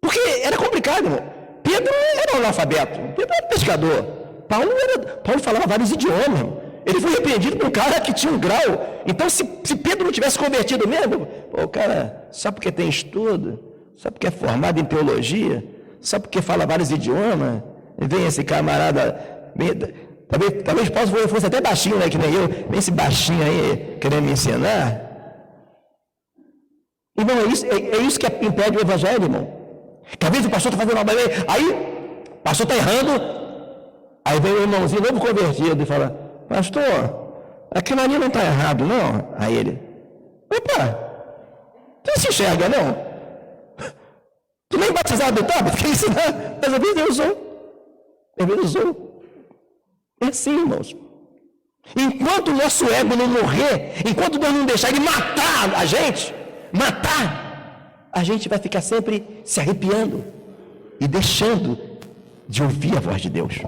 Porque era complicado, irmão. Pedro era analfabeto, Pedro era pescador. Paulo falava vários idiomas, irmão. Ele foi repreendido por um cara que tinha um grau. Então, se Pedro não tivesse convertido mesmo, o cara, só porque tem estudo, só porque é formado em teologia, só porque fala vários idiomas, vem esse camarada, talvez Paulo fosse até baixinho, né, que nem eu, vem esse baixinho aí, querendo me ensinar. Irmão, é isso que impede o evangelho, irmão. Talvez o pastor está fazendo uma coisa, aí o pastor está errando, aí vem o irmãozinho novo convertido e fala: pastor, aquilo ali não está errado, não. Aí ele: opa, tu não se enxerga, não? Tu nem batizado tá? Porque ensinar, mas às vezes eu sou. É assim, irmãos. Enquanto o nosso ego não morrer, enquanto Deus não deixar ele matar a gente, a gente vai ficar sempre se arrepiando e deixando de ouvir a voz de Deus.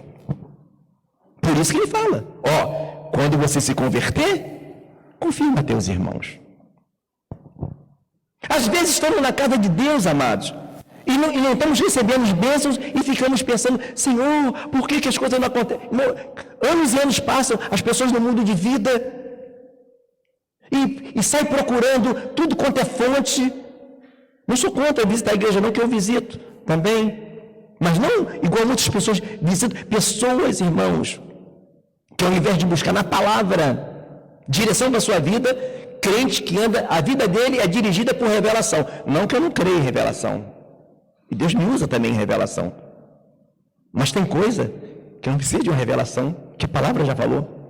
Por isso que ele fala: ó, quando você se converter, confirma teus irmãos. Às vezes estamos na casa de Deus, amados, e não estamos recebendo as bênçãos e ficamos pensando: Senhor, por que as coisas não acontecem? Anos e anos passam, as pessoas no mundo de vida e saem procurando tudo quanto é fonte. Não sou contra visitar a igreja, não, que eu visito também. Mas não igual muitas pessoas visitam. Pessoas, irmãos, que ao invés de buscar na palavra direção da sua vida, crente que anda, a vida dele é dirigida por revelação. Não que eu não creia em revelação. E Deus me usa também em revelação. Mas tem coisa que não precisa de uma revelação, que a palavra já falou.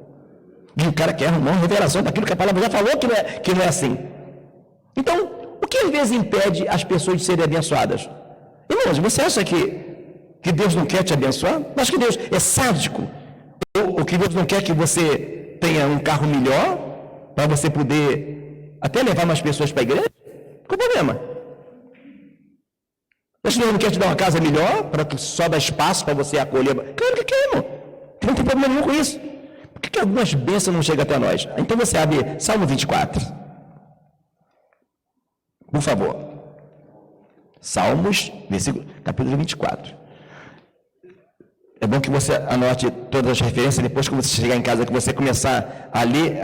E o cara quer arrumar uma revelação daquilo que a palavra já falou que não é assim. Então, o que às vezes impede as pessoas de serem abençoadas? Irmãos, você acha que Deus não quer te abençoar? Acho que Deus é sádico. Ou que Deus não quer que você tenha um carro melhor para você poder até levar mais pessoas para a igreja? Qual o problema? Deus não quer te dar uma casa melhor para que sobra espaço para você acolher? Claro que quer, irmão. Não tem problema nenhum com isso. Por que algumas bênçãos não chegam até nós? Então você abre Salmo 24. Por favor. Salmos, capítulo 24. É bom que você anote todas as referências, depois que você chegar em casa, que você começar a ler,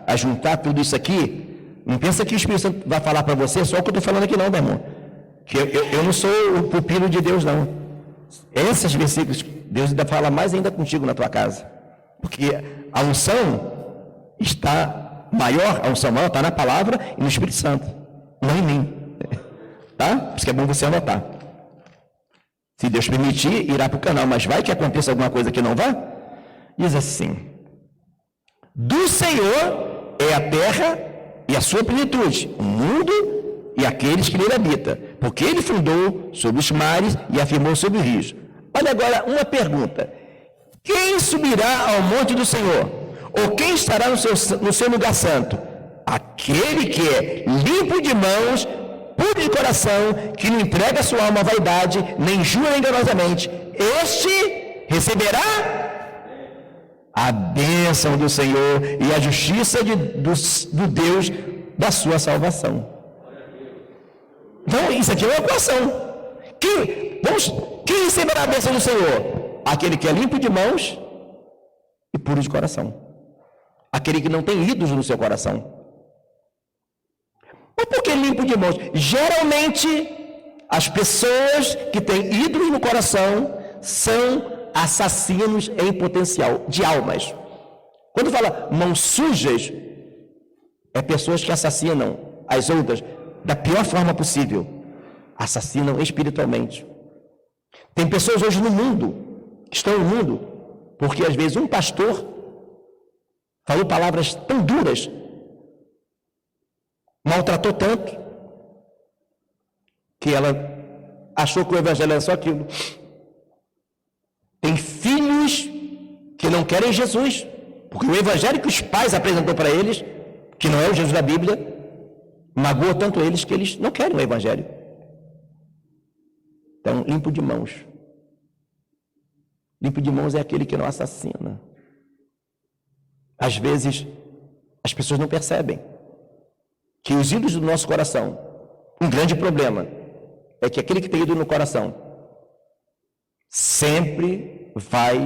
a juntar tudo isso aqui. Não pensa que o Espírito Santo vai falar para você só o que eu estou falando aqui não, meu irmão. Que eu não sou o pupilo de Deus, não. Esses versículos, Deus ainda fala mais ainda contigo na tua casa. Porque a unção está maior, a unção maior está na palavra e no Espírito Santo. Não em mim, tá? Por isso que é bom você anotar. Se Deus permitir, irá para o canal, mas vai que aconteça alguma coisa que não vá? Diz assim: do Senhor é a terra e a sua plenitude, o mundo e aqueles que nele habitam, porque ele fundou sobre os mares e afirmou sobre os rios. Olha agora uma pergunta: quem subirá ao monte do Senhor? Ou quem estará no seu lugar santo? Aquele que é limpo de mãos, puro de coração, que não entrega a sua alma à vaidade, nem jura enganosamente, este receberá a bênção do Senhor e a justiça do Deus da sua salvação. Então, isso aqui é uma equação. Quem receberá a bênção do Senhor? Aquele que é limpo de mãos e puro de coração. Aquele que não tem ídolos no seu coração. Mas por que limpo de mãos? Geralmente, as pessoas que têm ídolos no coração são assassinos em potencial de almas. Quando fala mãos sujas, é pessoas que assassinam as outras da pior forma possível. Assassinam espiritualmente. Tem pessoas hoje no mundo, que estão no mundo, porque às vezes um pastor falou palavras tão duras, maltratou tanto, que ela achou que o evangelho era só aquilo. Tem filhos que não querem Jesus, porque o evangelho que os pais apresentou para eles, que não é o Jesus da Bíblia, magoou tanto eles que eles não querem o evangelho. Então, limpo de mãos. Limpo de mãos é aquele que não assassina. Às vezes, as pessoas não percebem que os ídolos do nosso coração, um grande problema, é que aquele que tem ídolo no coração sempre vai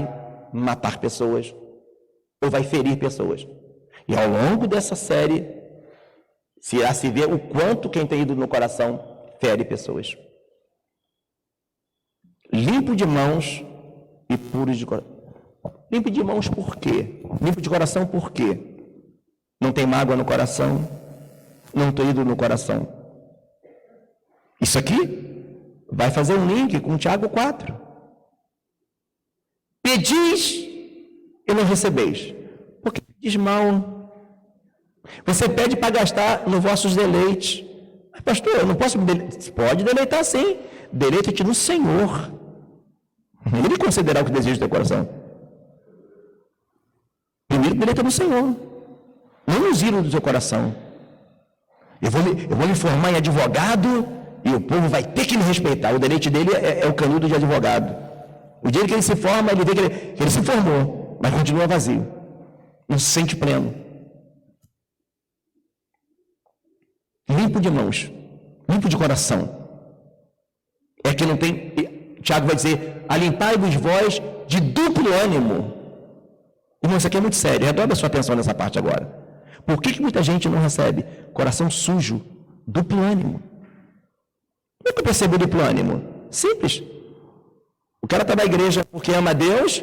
matar pessoas ou vai ferir pessoas. E ao longo dessa série, se vê o quanto quem tem ídolo no coração fere pessoas. Limpo de mãos e puro de coração. Limpo de mãos por quê? Limpo de coração por quê? Não tem mágoa no coração, não tem ídolo no coração. Isso aqui vai fazer um link com Tiago 4. Pedis e não recebeis, porque pedis mal. Você pede para gastar nos vossos deleites. Mas, pastor, eu não posso me deleitar. Pode deleitar sim. Deleita-te no Senhor. Ele considerar o que deseja do teu coração. Primeiro, deleita no Senhor. Não nos ídolos do seu coração. Eu vou me formar em advogado e o povo vai ter que me respeitar. O deleite dele é o canudo de advogado. O dia que ele se forma, ele vê que ele se formou, mas continua vazio. Não se sente pleno. Limpo de mãos, limpo de coração. É que não tem. Tiago vai dizer: alimpai-vos vós de duplo ânimo. Irmão, isso aqui é muito sério. Redobra a sua atenção nessa parte agora. Por que muita gente não recebe? Coração sujo, duplo ânimo. Como é que eu percebo duplo ânimo? Simples. O cara está na igreja porque ama a Deus,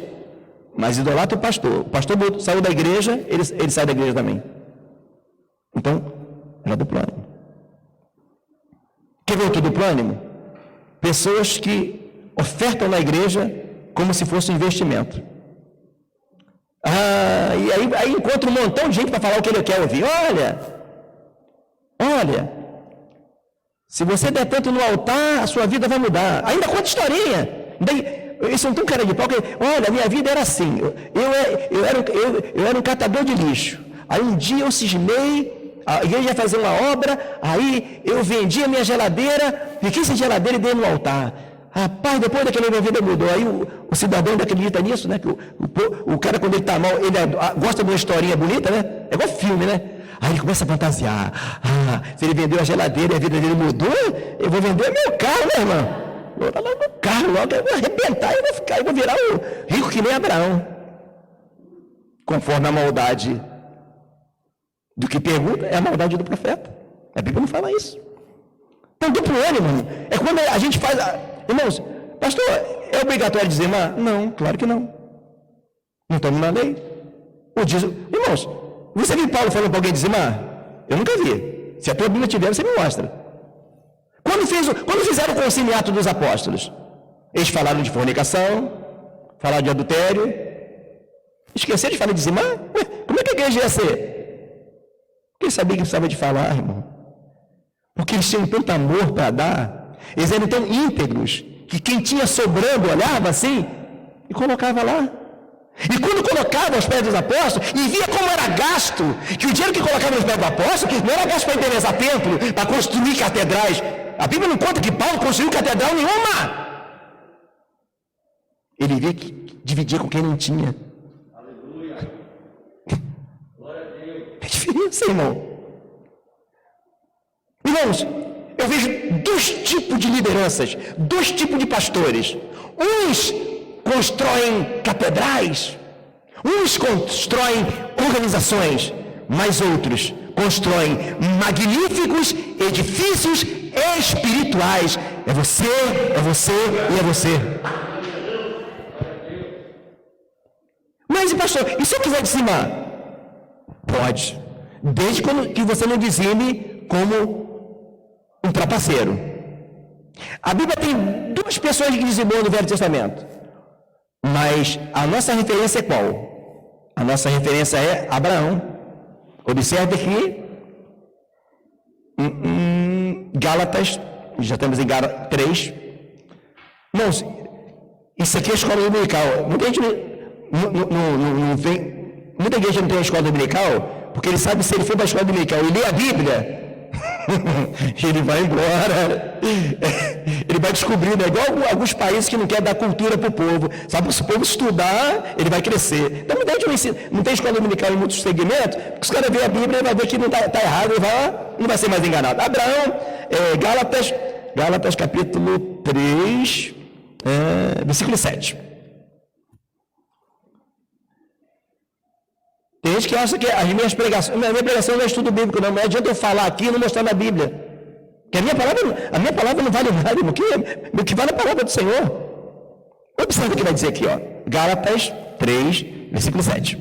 mas idolatra o pastor. O pastor saiu da igreja, ele sai da igreja também. Então, era duplo ânimo. Quer ver outro duplo ânimo? Pessoas que ofertam na igreja como se fosse um investimento. E aí encontra um montão de gente para falar o que ele quer ouvir. Olha, se você der tanto no altar, a sua vida vai mudar. Ainda conta historinha. Eles são tão cara de pau que, olha, minha vida era assim. Eu era um catador de lixo. Aí um dia eu cismei, a igreja ia fazer uma obra, aí eu vendi a minha geladeira, fiquei sem geladeira e dei no altar. Rapaz, depois daquela minha vida mudou. Aí o cidadão ainda acredita nisso, né? Que o cara, quando ele está mal, ele gosta de uma historinha bonita, né? É igual filme, né? Aí ele começa a fantasiar. Se ele vendeu a geladeira e a vida dele mudou, eu vou vender meu carro, né, irmão? Eu vou lá no carro logo, eu vou arrebentar e eu vou virar o rico que nem Abraão. Conforme a maldade do que pergunta, é a maldade do profeta. A Bíblia não fala isso. Então, duplo ânimo é quando a gente faz... Irmãos, pastor, é obrigatório dizimar? Não, claro que não. Não estamos na lei. Irmãos, você viu Paulo falando para alguém dizimar? Eu nunca vi. Se a tua Bíblia tiver, você me mostra. Quando fizeram o conciliato dos apóstolos, eles falaram de fornicação, falaram de adultério, esqueceram de falar de dizimar? Ué, como é que a igreja ia ser? Porque eles sabiam que precisava de falar, irmão. Porque eles tinham tanto amor para dar, eles eram tão íntegros, que quem tinha sobrando olhava assim e colocava lá. E quando colocava aos pés dos apóstolos, e via como era gasto, que o dinheiro que colocava nos pés do apóstolo não era gasto para embelezar templo, para construir catedrais. A Bíblia não conta que Paulo construiu catedral nenhuma. Ele via que dividia com quem não tinha. Aleluia. Glória a Deus. É diferença, irmão. Irmãos, eu vejo dos dois tipos de lideranças, dois tipos de pastores. Uns constroem catedrais, uns constroem organizações, mas outros constroem magníficos edifícios espirituais. É você e é você. Mas, pastor, e se eu quiser dizimar? Pode, desde que você não dizime como um trapaceiro. A Bíblia tem duas pessoas que dizimou no Velho Testamento, mas a nossa referência é qual? A nossa referência é Abraão. Observe que Gálatas, já estamos em Gálatas 3. Não, isso aqui é a escola dominical. Muita gente não vem, muita igreja não tem a escola dominical, porque ele sabe que se ele for para a escola dominical e ler a Bíblia, ele vai embora, ele vai descobrir, né? Igual alguns países que não querem dar cultura para o povo, sabe? Se o povo estudar, ele vai crescer. Então não tem escola dominical em muitos segmentos, porque os caras veem a Bíblia e vai ver que não está errado, e não vai ser mais enganado. Abraão, Gálatas capítulo 3, versículo 7. Tem gente que acha que a minha pregação não é estudo bíblico, não adianta eu falar aqui e não mostrar na Bíblia. Porque a minha palavra não vale nada, o que vale é a palavra do Senhor. Observe o que vai dizer aqui, ó. Gálatas 3, versículo 7.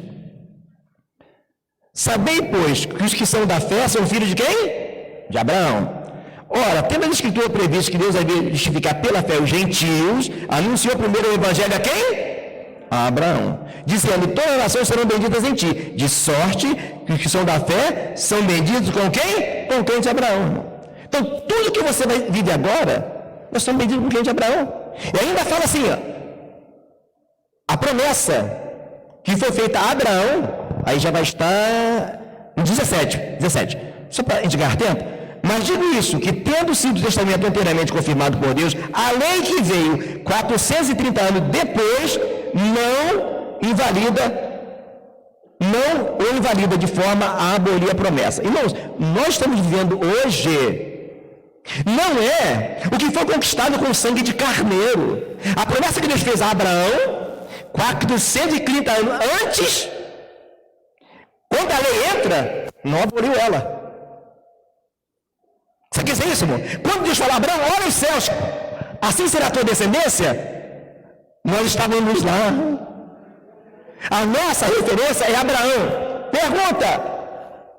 Sabei, pois, que os que são da fé são filhos de quem? De Abraão. Ora, tendo a Escritura previsto que Deus havia justificar pela fé os gentios, anunciou primeiro o evangelho a quem? A Abraão, dizendo: todas as nações serão benditas em ti, de sorte que os que são da fé são benditos com quem? Com quem de Abraão. Então, tudo que você vai viver agora, nós estamos benditos com quem de Abraão. E ainda fala assim, ó, a promessa que foi feita a Abraão, aí já vai estar no 17, só para a gente ganhar tempo. Mas digo isso, que tendo sido o testamento inteiramente confirmado por Deus, a lei que veio 430 anos depois, não o invalida de forma a abolir a promessa. Irmãos, nós estamos vivendo hoje, não é o que foi conquistado com o sangue de carneiro. A promessa que Deus fez a Abraão, 430 anos antes, quando a lei entra, não aboliu ela. Você quer dizer isso, irmão? Quando Deus fala, Abraão, olha os céus, assim será a tua descendência, nós estávamos lá. A nossa referência é Abraão. Pergunta: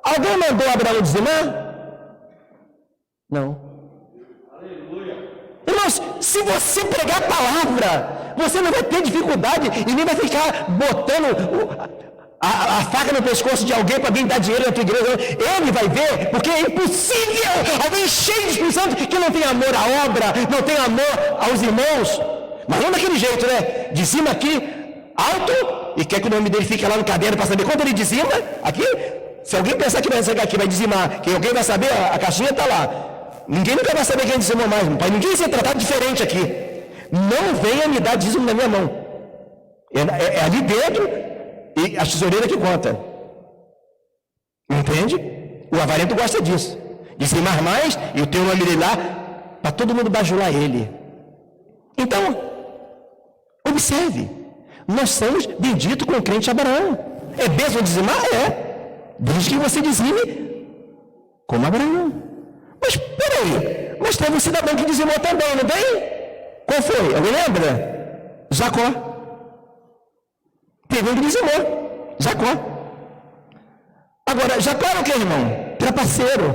alguém mandou Abraão dizimar? Não. Aleluia. Irmãos, se você pregar a palavra, você não vai ter dificuldade e nem vai ficar botando a faca no pescoço de alguém para vir dar dinheiro na tua igreja. Ele vai ver, porque é impossível alguém cheio de Espírito Santo que não tem amor à obra, não tem amor aos irmãos. Mas não daquele jeito, né? Dizima aqui, alto, e quer que o nome dele fique lá no caderno para saber quanto ele dizima. Aqui, se alguém pensar que vai chegar aqui, vai dizimar, que alguém vai saber, a caixinha está lá. Ninguém nunca vai saber quem dizimou mais, para ninguém ser tratado diferente aqui. Não venha me dar dízimo na minha mão. É ali dentro, e a tesoureira que conta. Entende? O avarento gosta disso. Dizimar mais, e o teu nome dele lá, para todo mundo bajular ele. Então, observe, nós somos benditos com o crente Abraão. É bênção dizimar? É. Desde que você dizime como Abraão. Mas peraí, mas teve um cidadão que dizimou também, não tem? Qual foi? Alguém lembra? Jacó. Teve um que dizimou. Jacó. Agora, Jacó era o que, irmão? Trapaceiro.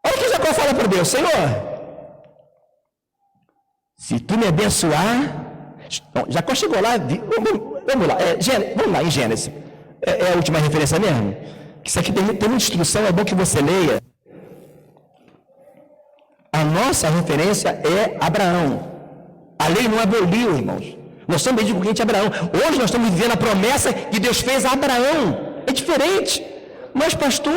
Olha o que Jacó fala para Deus: Senhor, se tu me abençoar. Jacó chegou lá, vamos lá em Gênesis. É a última referência mesmo? Isso aqui tem muita instrução, é bom que você leia. A nossa referência é Abraão. A lei não aboliu, irmãos. Nós estamos benditos com quem é Abraão. Hoje nós estamos vivendo a promessa que Deus fez a Abraão. É diferente. Mas, pastor,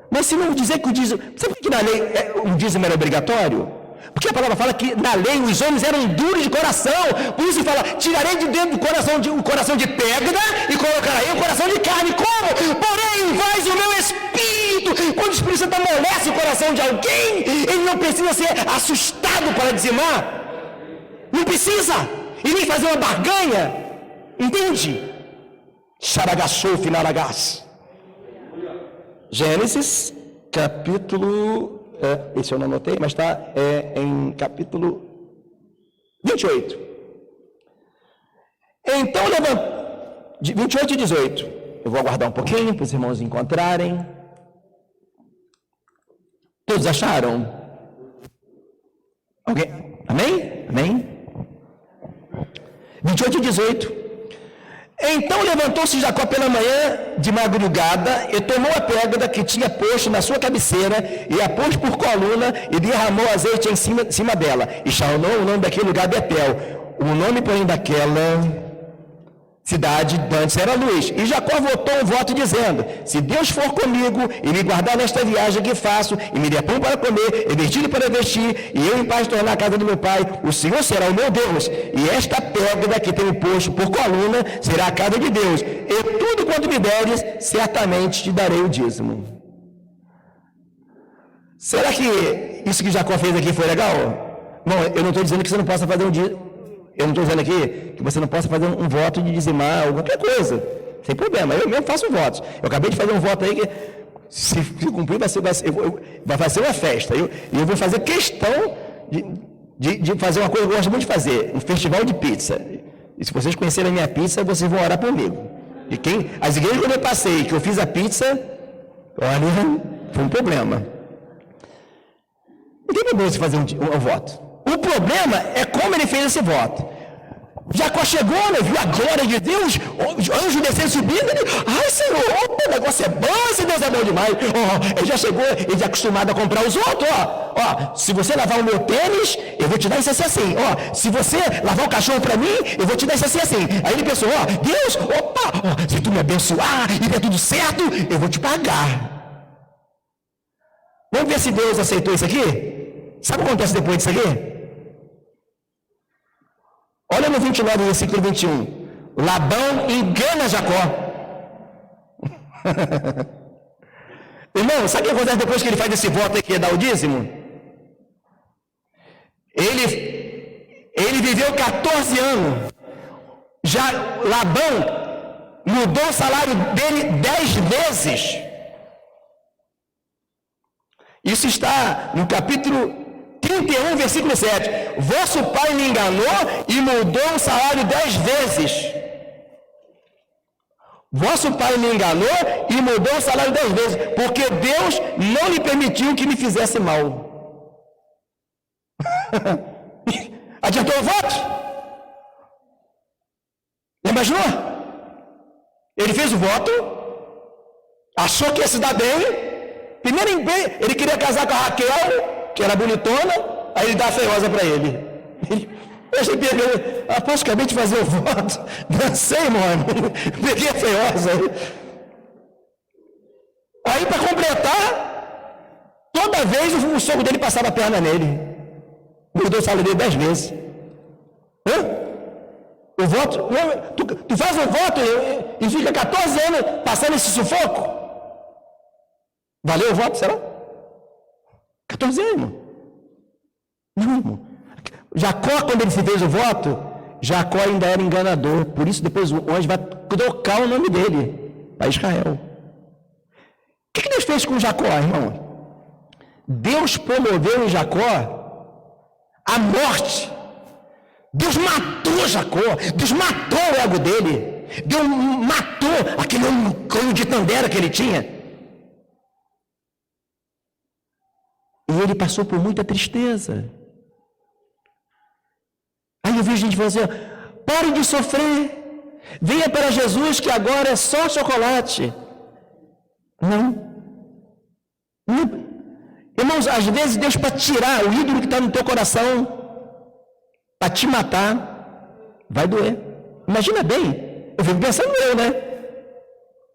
mas se não dizer que o dízimo... Sabe por que na lei o dízimo era obrigatório? Porque a palavra fala que na lei os homens eram duros de coração. Por isso fala: tirarei de dentro do coração de pedra e colocarei o coração de carne. Como? Porém, vais o meu espírito Santo, quando o Espírito Santo amolece o coração de alguém, ele não precisa ser assustado para dizimar. Não precisa. E nem fazer uma barganha. Entende? Xaragassou finalagás. Gênesis, capítulo... esse eu não anotei, mas está em capítulo 28. Então, 28 e 18. Eu vou aguardar um pouquinho para os irmãos encontrarem. Todos acharam? Alguém? Amém? Amém? 28 e 18. Então levantou-se Jacó pela manhã de madrugada e tomou a pedra que tinha posto na sua cabeceira e a pôs por coluna e derramou azeite em cima dela. E chamou o nome daquele lugar Betel. O nome, porém, daquela cidade antes era Luz. E Jacó votou um voto dizendo: se Deus for comigo e me guardar nesta viagem que faço, e me der pão para comer, e vestido para vestir, e eu em paz tornar a casa do meu pai, o Senhor será o meu Deus. E esta pedra que tenho posto por coluna será a casa de Deus. E tudo quanto me deres, certamente te darei o dízimo. Será que isso que Jacó fez aqui foi legal? Bom, eu não estou dizendo que você não possa fazer um dízimo. Eu não estou dizendo aqui que você não possa fazer um voto de dizimar ou qualquer coisa. Sem problema. Eu mesmo faço votos. Eu acabei de fazer um voto aí que, se cumprir, vai ser uma festa. E eu vou fazer questão de fazer uma coisa que eu gosto muito de fazer. Um festival de pizza. E se vocês conhecerem a minha pizza, vocês vão orar comigo. E as igrejas que eu passei, que eu fiz a pizza, olha, foi um problema. Não tem problema de fazer um voto. O problema é como ele fez esse voto. Jacó chegou, né, viu a glória de Deus, o anjo descendo subindo, ele, ai Senhor, o negócio é bom, esse Deus é bom demais. Ele já chegou, ele já é acostumado a comprar os outros, se você lavar o meu tênis, eu vou te dar isso assim, se você lavar o cachorro para mim, eu vou te dar isso assim. Aí ele pensou, Deus, se tu me abençoar e der tudo certo, eu vou te pagar. Vamos ver se Deus aceitou isso aqui? Sabe o que acontece depois disso aqui? Olha no 29, versículo 21. Labão engana Jacó. Irmão, sabe o que acontece depois que ele faz esse voto aí que é dar o dízimo? Ele viveu 14 anos. Já Labão mudou o salário dele 10 vezes. Isso está no capítulo 31, versículo 7. Vosso pai me enganou e mudou o salário 10 vezes. Vosso pai me enganou e mudou o salário 10 vezes, porque Deus não lhe permitiu que me fizesse mal. Adiantou o voto? Imaginou? Ele fez o voto, achou que ia se dar bem. Primeiro, ele queria casar com a Raquel, que era bonitona, aí ele dá a feiosa para ele. Após acabei de fazer o voto, dancei, mano, peguei a feiosa. Aí, para completar, toda vez o sogro dele passava a perna nele. Mudou o salário dele 10 vezes. O voto, tu faz um voto e fica 14 anos passando esse sufoco? Valeu o voto, será? 14 anos, irmão. Não, irmão. Jacó, quando ele se fez o voto, Jacó ainda era enganador. Por isso, depois o anjo vai trocar o nome dele para Israel. O que Deus fez com Jacó, irmão? Deus promoveu em Jacó a morte. Deus matou Jacó. Deus matou o ego dele. Deus matou aquele cão de tandera que ele tinha. E ele passou por muita tristeza. Aí eu vejo gente falando assim, pare de sofrer, venha para Jesus que agora é só chocolate. Não. Irmãos, às vezes Deus para tirar o ídolo que está no teu coração, para te matar, vai doer. Imagina bem, eu fico pensando né?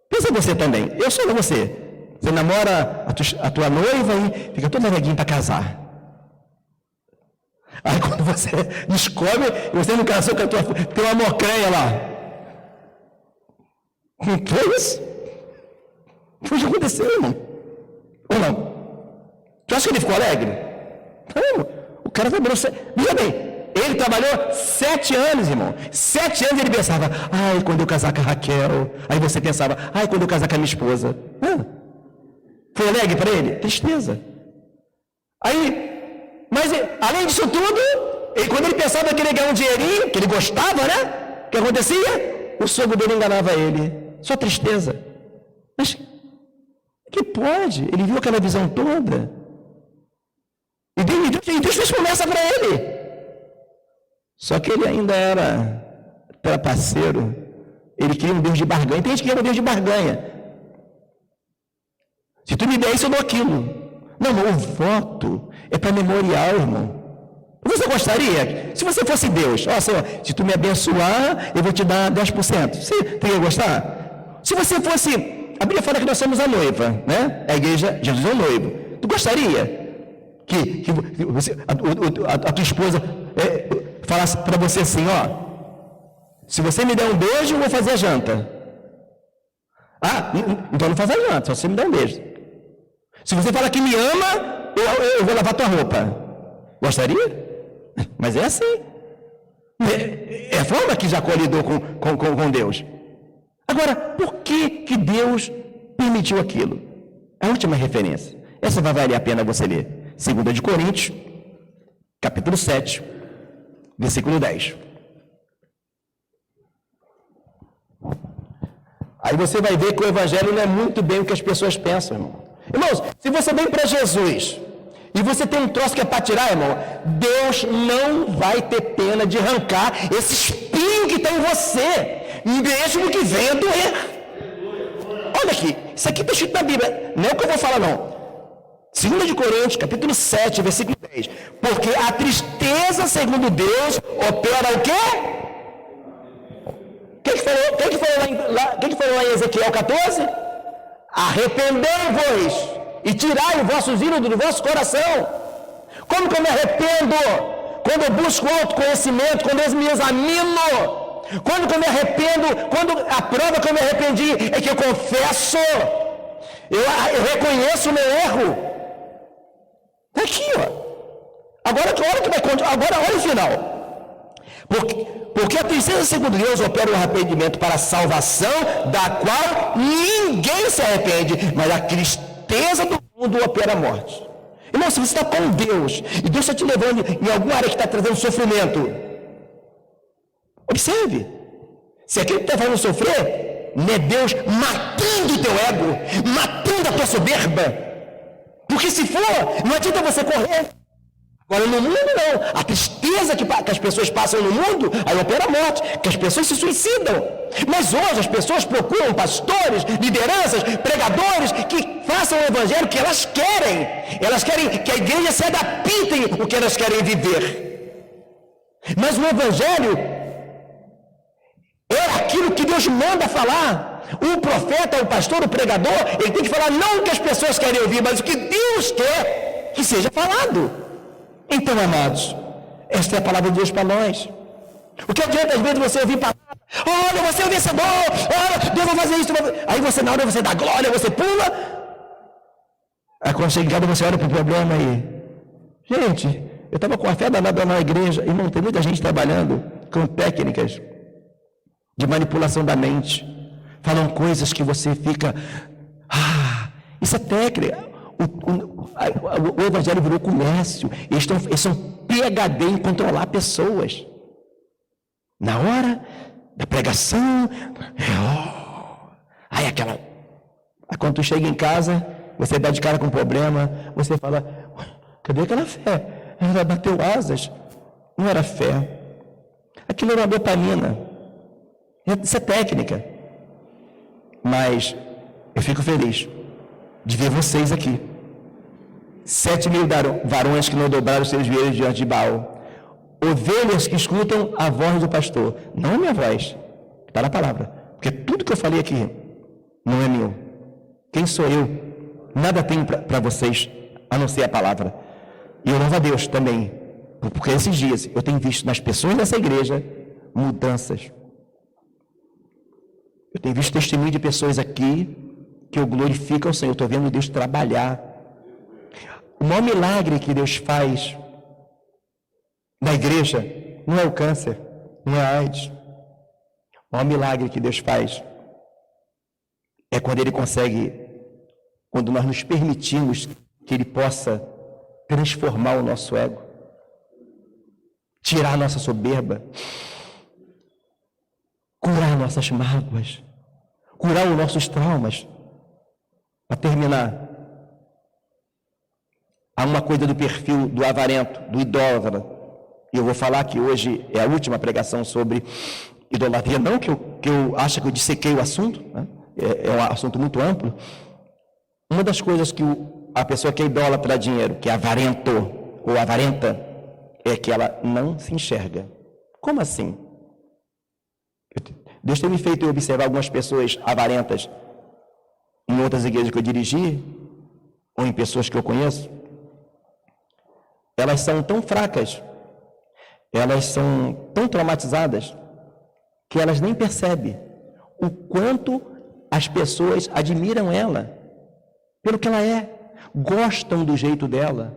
Pensa você também, eu sou você. Você namora a tua noiva e fica toda neguinha para casar. Aí quando você descobre, você não casou com a tua filha, tem uma mocreia lá. Que é isso? Foi o que aconteceu, irmão. Tu acha que ele ficou alegre? Não, o cara trabalhou, veja bem, ele trabalhou 7 anos, irmão. 7 anos ele pensava, ai, quando eu casar com a Raquel. Aí você pensava, ai, quando eu casar com a minha esposa. Foi alegre para ele? Tristeza. Aí, mas além disso tudo, quando ele pensava que ele ia ganhar um dinheirinho, que ele gostava, né? O que acontecia? O sogro dele enganava ele. Só tristeza. Mas que pode? Ele viu aquela visão toda. E Deus fez promessa para ele. Só que ele ainda era trapaceiro. Ele queria um Deus de barganha. Tem gente que quer um Deus de barganha. Se tu me der isso, eu dou aquilo. Não, o voto é para memorial, irmão. Você gostaria? Se você fosse Deus, ó Senhor, se tu me abençoar, eu vou te dar 10%. Você teria que gostar? Se você fosse, a Bíblia fala que nós somos a noiva, né? A igreja, Jesus é o noivo. Tu gostaria que você, a tua esposa falasse para você assim, ó, se você me der um beijo, eu vou fazer a janta. Ah, então não faz a janta, só você me dá um beijo. Se você fala que me ama, eu vou lavar tua roupa. Gostaria? Mas é assim. É a forma que Jacó lidou com Deus. Agora, por que Deus permitiu aquilo? A última referência. Essa vai valer a pena você ler. 2 de Coríntios, capítulo 7, versículo 10. Aí você vai ver que o evangelho não é muito bem o que as pessoas pensam, irmão. Irmãos, se você vem para Jesus e você tem um troço que é para tirar, irmão, Deus não vai ter pena de arrancar esse espinho que está em você, mesmo que venha doer. Olha aqui, isso aqui está escrito na Bíblia, não é o que eu vou falar não. 2 de Coríntios, capítulo 7, versículo 10. Porque a tristeza, segundo Deus, opera o quê? Quem que falou lá em Ezequiel 14? Arrependei-vos e tirai os vossos ídolos do vosso coração. Como que eu me arrependo? Quando eu busco autoconhecimento, quando eu me examino. Quando que eu me arrependo? Quando a prova que eu me arrependi é que eu confesso. Eu reconheço o meu erro. Está aqui, ó. Agora olha o final. Porque a tristeza, segundo Deus, opera o arrependimento para a salvação, da qual ninguém se arrepende, mas a tristeza do mundo opera a morte. Irmão, se você está com Deus, e Deus está te levando em alguma área que está trazendo sofrimento, observe, se aquilo que está fazendo sofrer, não é Deus matando o teu ego, matando a tua soberba, porque se for, não adianta você correr. Agora no mundo não, a tristeza que as pessoas passam no mundo, aí opera a morte, que as pessoas se suicidam. Mas hoje as pessoas procuram pastores, lideranças, pregadores que façam o evangelho que elas querem que a igreja se adapte o que elas querem viver. Mas o evangelho é aquilo que Deus manda falar. O profeta, o pastor, o pregador, ele tem que falar não o que as pessoas querem ouvir, mas o que Deus quer que seja falado. Então, amados, esta é a palavra de Deus para nós. O que adianta às vezes você ouvir palavra, olha, você é o vencedor, olha, Deus vai fazer isso, aí você na hora você dá glória, você pula, aí quando chega em casa você olha para o problema aí, gente, eu estava com a fé danada na igreja, irmão, tem muita gente trabalhando com técnicas de manipulação da mente, falam coisas que você fica, isso é técnica. O evangelho virou comércio. Eles são PhD em controlar pessoas. Na hora da pregação, aí quando tu chega em casa, você dá de cara com um problema, você fala, cadê aquela fé? Ela bateu asas. Não era fé. Aquilo era uma dopamina. Isso é técnica. Mas eu fico feliz de ver vocês aqui. 7.000 varões que não dobraram seus joelhos diante de Baal. Ovelhas que escutam a voz do pastor. Não a minha voz, está na palavra. Porque tudo que eu falei aqui não é meu. Quem sou eu? Nada tenho para vocês, a não ser a palavra. E eu louvo a Deus também. Porque esses dias eu tenho visto nas pessoas dessa igreja mudanças. Eu tenho visto testemunho de pessoas aqui que eu glorifico ao Senhor. Eu estou vendo Deus trabalhar. O maior milagre que Deus faz na igreja não é o câncer, não é a AIDS. O maior milagre que Deus faz é quando Ele consegue, quando nós nos permitimos que Ele possa transformar o nosso ego, tirar a nossa soberba, curar nossas mágoas, curar os nossos traumas. Para terminar, há uma coisa do perfil do avarento, do idólatra, e eu vou falar que hoje é a última pregação sobre idolatria, não que eu acho que eu dissequei o assunto, né? É um assunto muito amplo. Uma das coisas que a pessoa que é idólatra de dinheiro, que é avarento ou avarenta, é que ela não se enxerga. Como assim? Deus tem me feito observar algumas pessoas avarentas em outras igrejas que eu dirigi, ou em pessoas que eu conheço. Elas são tão fracas, elas são tão traumatizadas, que elas nem percebem o quanto as pessoas admiram ela, pelo que ela é, gostam do jeito dela.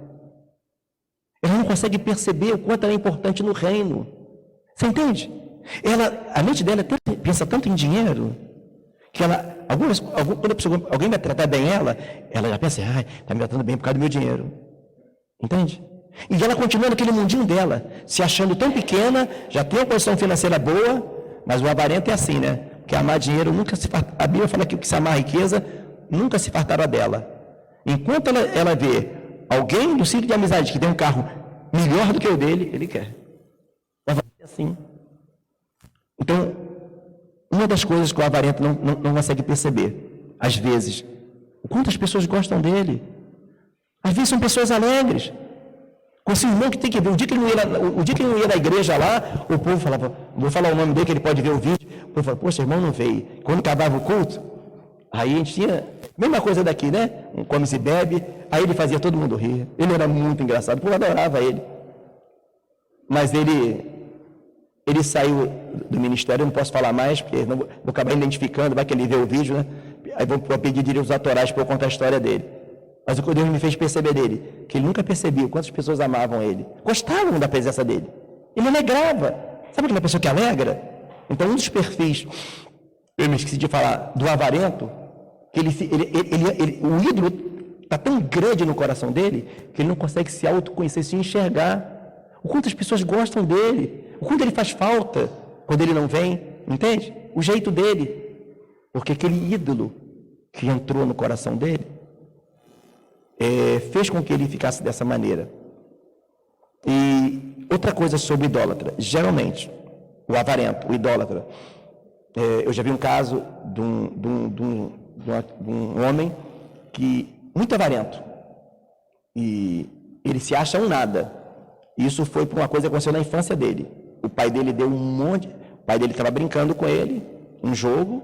Ela não consegue perceber o quanto ela é importante no reino. Você entende? A mente dela pensa tanto em dinheiro, que ela, quando alguém vai tratar bem ela já pensa, está me tratando bem por causa do meu dinheiro. Entende? E ela continua naquele mundinho dela, se achando tão pequena, já tem uma posição financeira boa, mas o avarento é assim, né? Porque amar dinheiro nunca se fartará. A Bíblia fala que o que se amar riqueza nunca se fartará dela. Enquanto ela vê alguém do círculo de amizade que tem um carro melhor do que o dele, ele quer. O avarento é assim. Então, uma das coisas que o avarento não consegue perceber, às vezes, o quanto as pessoas gostam dele. Às vezes são pessoas alegres. Com esse irmão que tem que ver, o dia que ele não ia na igreja lá, o povo falava, vou falar o nome dele que ele pode ver o vídeo, o povo falava, poxa, irmão não veio. Quando acabava o culto, aí a gente tinha, mesma coisa daqui, né? Come se bebe, aí ele fazia todo mundo rir. Ele era muito engraçado, o povo adorava ele. Mas ele saiu do ministério, eu não posso falar mais, porque não vou acabar identificando, vai que ele vê o vídeo, né? Aí vou pedir direitos autorais para eu contar a história dele. Mas o que Deus me fez perceber dele, que ele nunca percebia quantas pessoas amavam ele, gostavam da presença dele. Ele alegrava. Sabe aquela pessoa que alegra? Então, um dos perfis, eu me esqueci de falar, do avarento, que o ídolo está tão grande no coração dele, que ele não consegue se autoconhecer, se enxergar. O quanto as pessoas gostam dele, o quanto ele faz falta quando ele não vem, entende? O jeito dele. Porque aquele ídolo que entrou no coração dele, fez com que ele ficasse dessa maneira. E outra coisa sobre o idólatra, geralmente, o avarento, o idólatra, eu já vi um caso de um homem que, muito avarento, e ele se acha um nada. Isso foi por uma coisa que aconteceu na infância dele. O pai dele deu o pai dele estava brincando com ele, um jogo,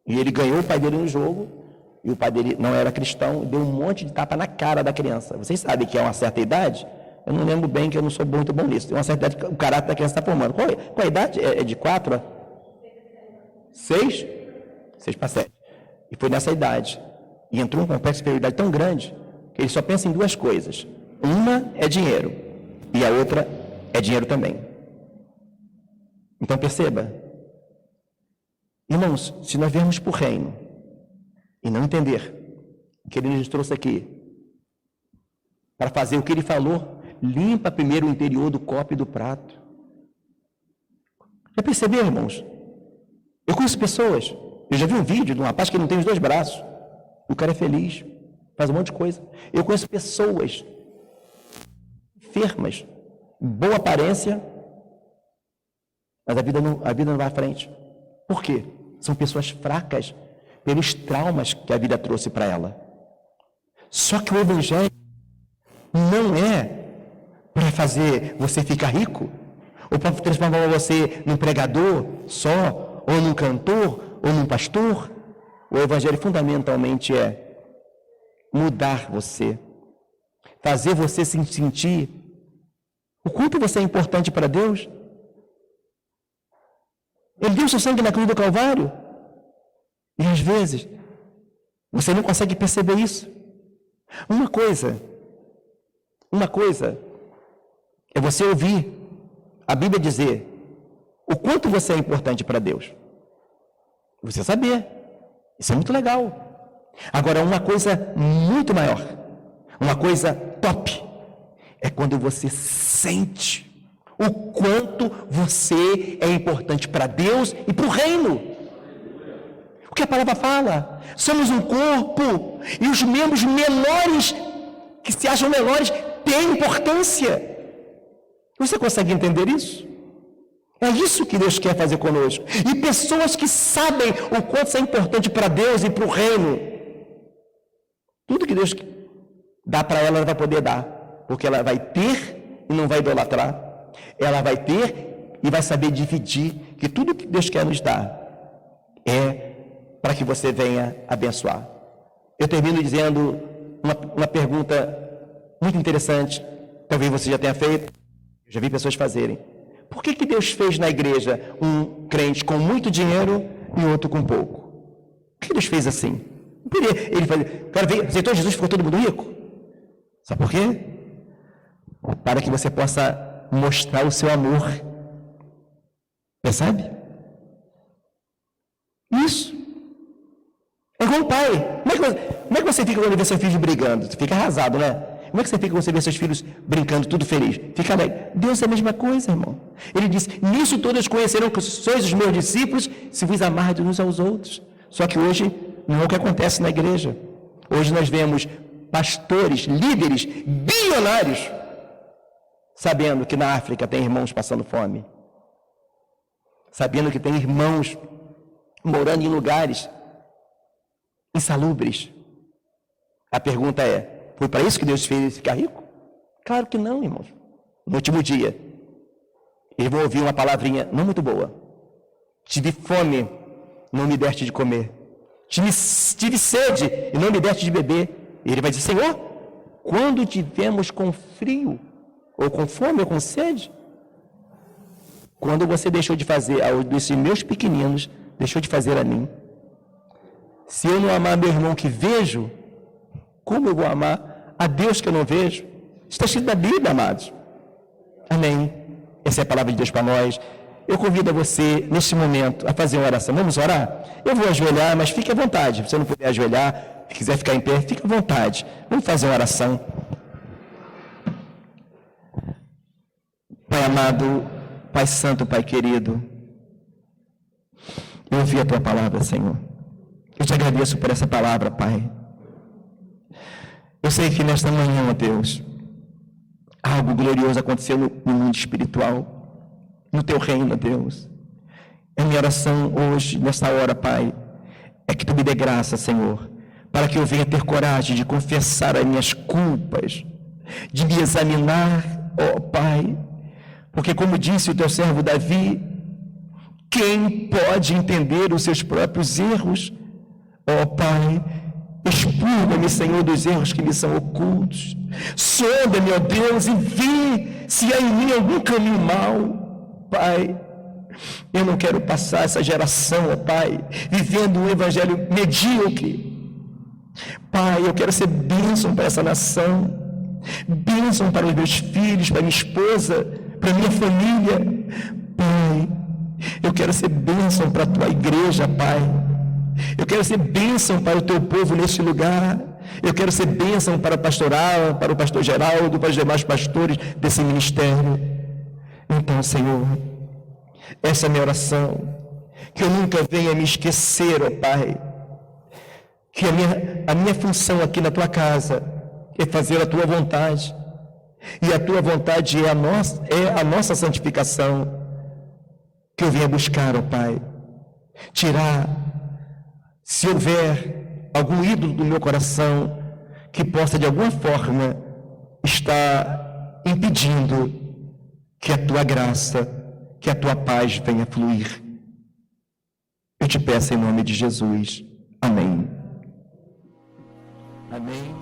e ele ganhou o pai dele no jogo, e o pai dele não era cristão, deu um monte de tapa na cara da criança. Vocês sabem que é uma certa idade? Eu não lembro bem, que eu não sou muito bom nisso. Tem uma certa idade que o caráter da criança está formando. Qual a idade? É de 4 a 6? 6 para 7. E foi nessa idade. E entrou um complexo de superioridade tão grande, que ele só pensa em duas coisas. Uma é dinheiro, e a outra é dinheiro também. Então perceba. Irmãos, se nós viermos para o reino, e não entender o que ele nos trouxe aqui, para fazer o que ele falou, limpa primeiro o interior do copo e do prato. Já perceberam, irmãos? Eu conheço pessoas, eu já vi um vídeo de um rapaz que não tem os 2 braços, o cara é feliz, faz um monte de coisa. Eu conheço pessoas enfermas, boa aparência, mas a vida não vai à frente. Por quê? São pessoas fracas, pelos traumas que a vida trouxe para ela. Só que o Evangelho não é para fazer você ficar rico, ou para transformar você num pregador só, ou num cantor, ou num pastor. O Evangelho fundamentalmente é mudar você, fazer você se sentir o quanto você é importante para Deus. Ele deu seu sangue na cruz do Calvário. E às vezes, você não consegue perceber isso. Uma coisa Uma coisa é você ouvir a Bíblia dizer o quanto você é importante para Deus. Você saber. Isso é muito legal. Agora, uma coisa muito maior, uma coisa top, é quando você sente o quanto você é importante para Deus e para o reino. O que a palavra fala? Somos um corpo e os membros menores, que se acham menores, têm importância. Você consegue entender isso? É isso que Deus quer fazer conosco. E pessoas que sabem o quanto isso é importante para Deus e para o reino. Tudo que Deus dá para ela, ela vai poder dar. Porque ela vai ter e não vai idolatrar. Ela vai ter e vai saber dividir. Que tudo que Deus quer nos dar é para que você venha abençoar. Eu termino dizendo uma pergunta muito interessante. Talvez você já tenha feito. Eu já vi pessoas fazerem. Por que Deus fez na igreja um crente com muito dinheiro e outro com pouco? Por que Deus fez assim? Ele fazia, o cara veio, aceitou Jesus e ficou todo mundo rico. Sabe por quê? Para que você possa mostrar o seu amor. Percebe? Isso. É igual o pai. Como é que você fica quando vê seu filho brigando? Você fica arrasado, né? Como é que você fica quando você vê seus filhos brincando, tudo feliz? Fica alegre. Deus é a mesma coisa, irmão. Ele disse, nisso todos conhecerão que sois os meus discípulos, se vos amardes uns aos outros. Só que hoje não é o que acontece na igreja. Hoje nós vemos pastores, líderes, bilionários, sabendo que na África tem irmãos passando fome. Sabendo que tem irmãos morando em lugares insalubres. A pergunta é, foi para isso que Deus fez ele ficar rico? Claro que não, irmãos. No último dia, eles vão ouvir uma palavrinha não muito boa. Tive fome, não me deste de comer. Tive sede e não me deste de beber. E ele vai dizer, Senhor, quando tivemos com frio, ou com fome, ou com sede, quando você deixou de fazer aos desses meus pequeninos, deixou de fazer a mim. Se eu não amar meu irmão que vejo, como eu vou amar a Deus que eu não vejo? Está escrito na Bíblia, amados. Amém. Essa é a palavra de Deus para nós. Eu convido você, neste momento, a fazer uma oração. Vamos orar? Eu vou ajoelhar, mas fique à vontade. Se você não puder ajoelhar, se quiser ficar em pé, fique à vontade. Vamos fazer uma oração. Pai amado, Pai santo, Pai querido, eu ouvi a Tua palavra, Senhor. Eu te agradeço por essa palavra, Pai. Eu sei que nesta manhã, ó Deus, algo glorioso aconteceu no mundo espiritual, no Teu reino, ó Deus. A minha oração hoje, nesta hora, Pai, é que Tu me dê graça, Senhor, para que eu venha ter coragem de confessar as minhas culpas, de me examinar, ó Pai, porque como disse o Teu servo Davi, quem pode entender os seus próprios erros? Ó Pai, expurga-me, Senhor, dos erros que me são ocultos. Sonda-me, ó Deus, e vê se há em mim algum caminho mau. Pai, eu não quero passar essa geração, ó Pai, vivendo um evangelho medíocre. Pai, eu quero ser bênção para essa nação, bênção para os meus filhos, para minha esposa, para minha família. Pai, eu quero ser bênção para a Tua igreja, Pai. Eu quero ser bênção para o Teu povo neste lugar. Eu quero ser bênção para o pastoral, para o pastor Geraldo, para os demais pastores desse ministério. Então, Senhor, essa é a minha oração. Que eu nunca venha me esquecer, ó Pai, que a minha função aqui na Tua casa é fazer a Tua vontade. E a Tua vontade é a nossa santificação. Que eu venha buscar, ó Pai, tirar, se houver algum ídolo do meu coração que possa de alguma forma estar impedindo que a Tua graça, que a Tua paz venha fluir. Eu te peço em nome de Jesus. Amém. Amém.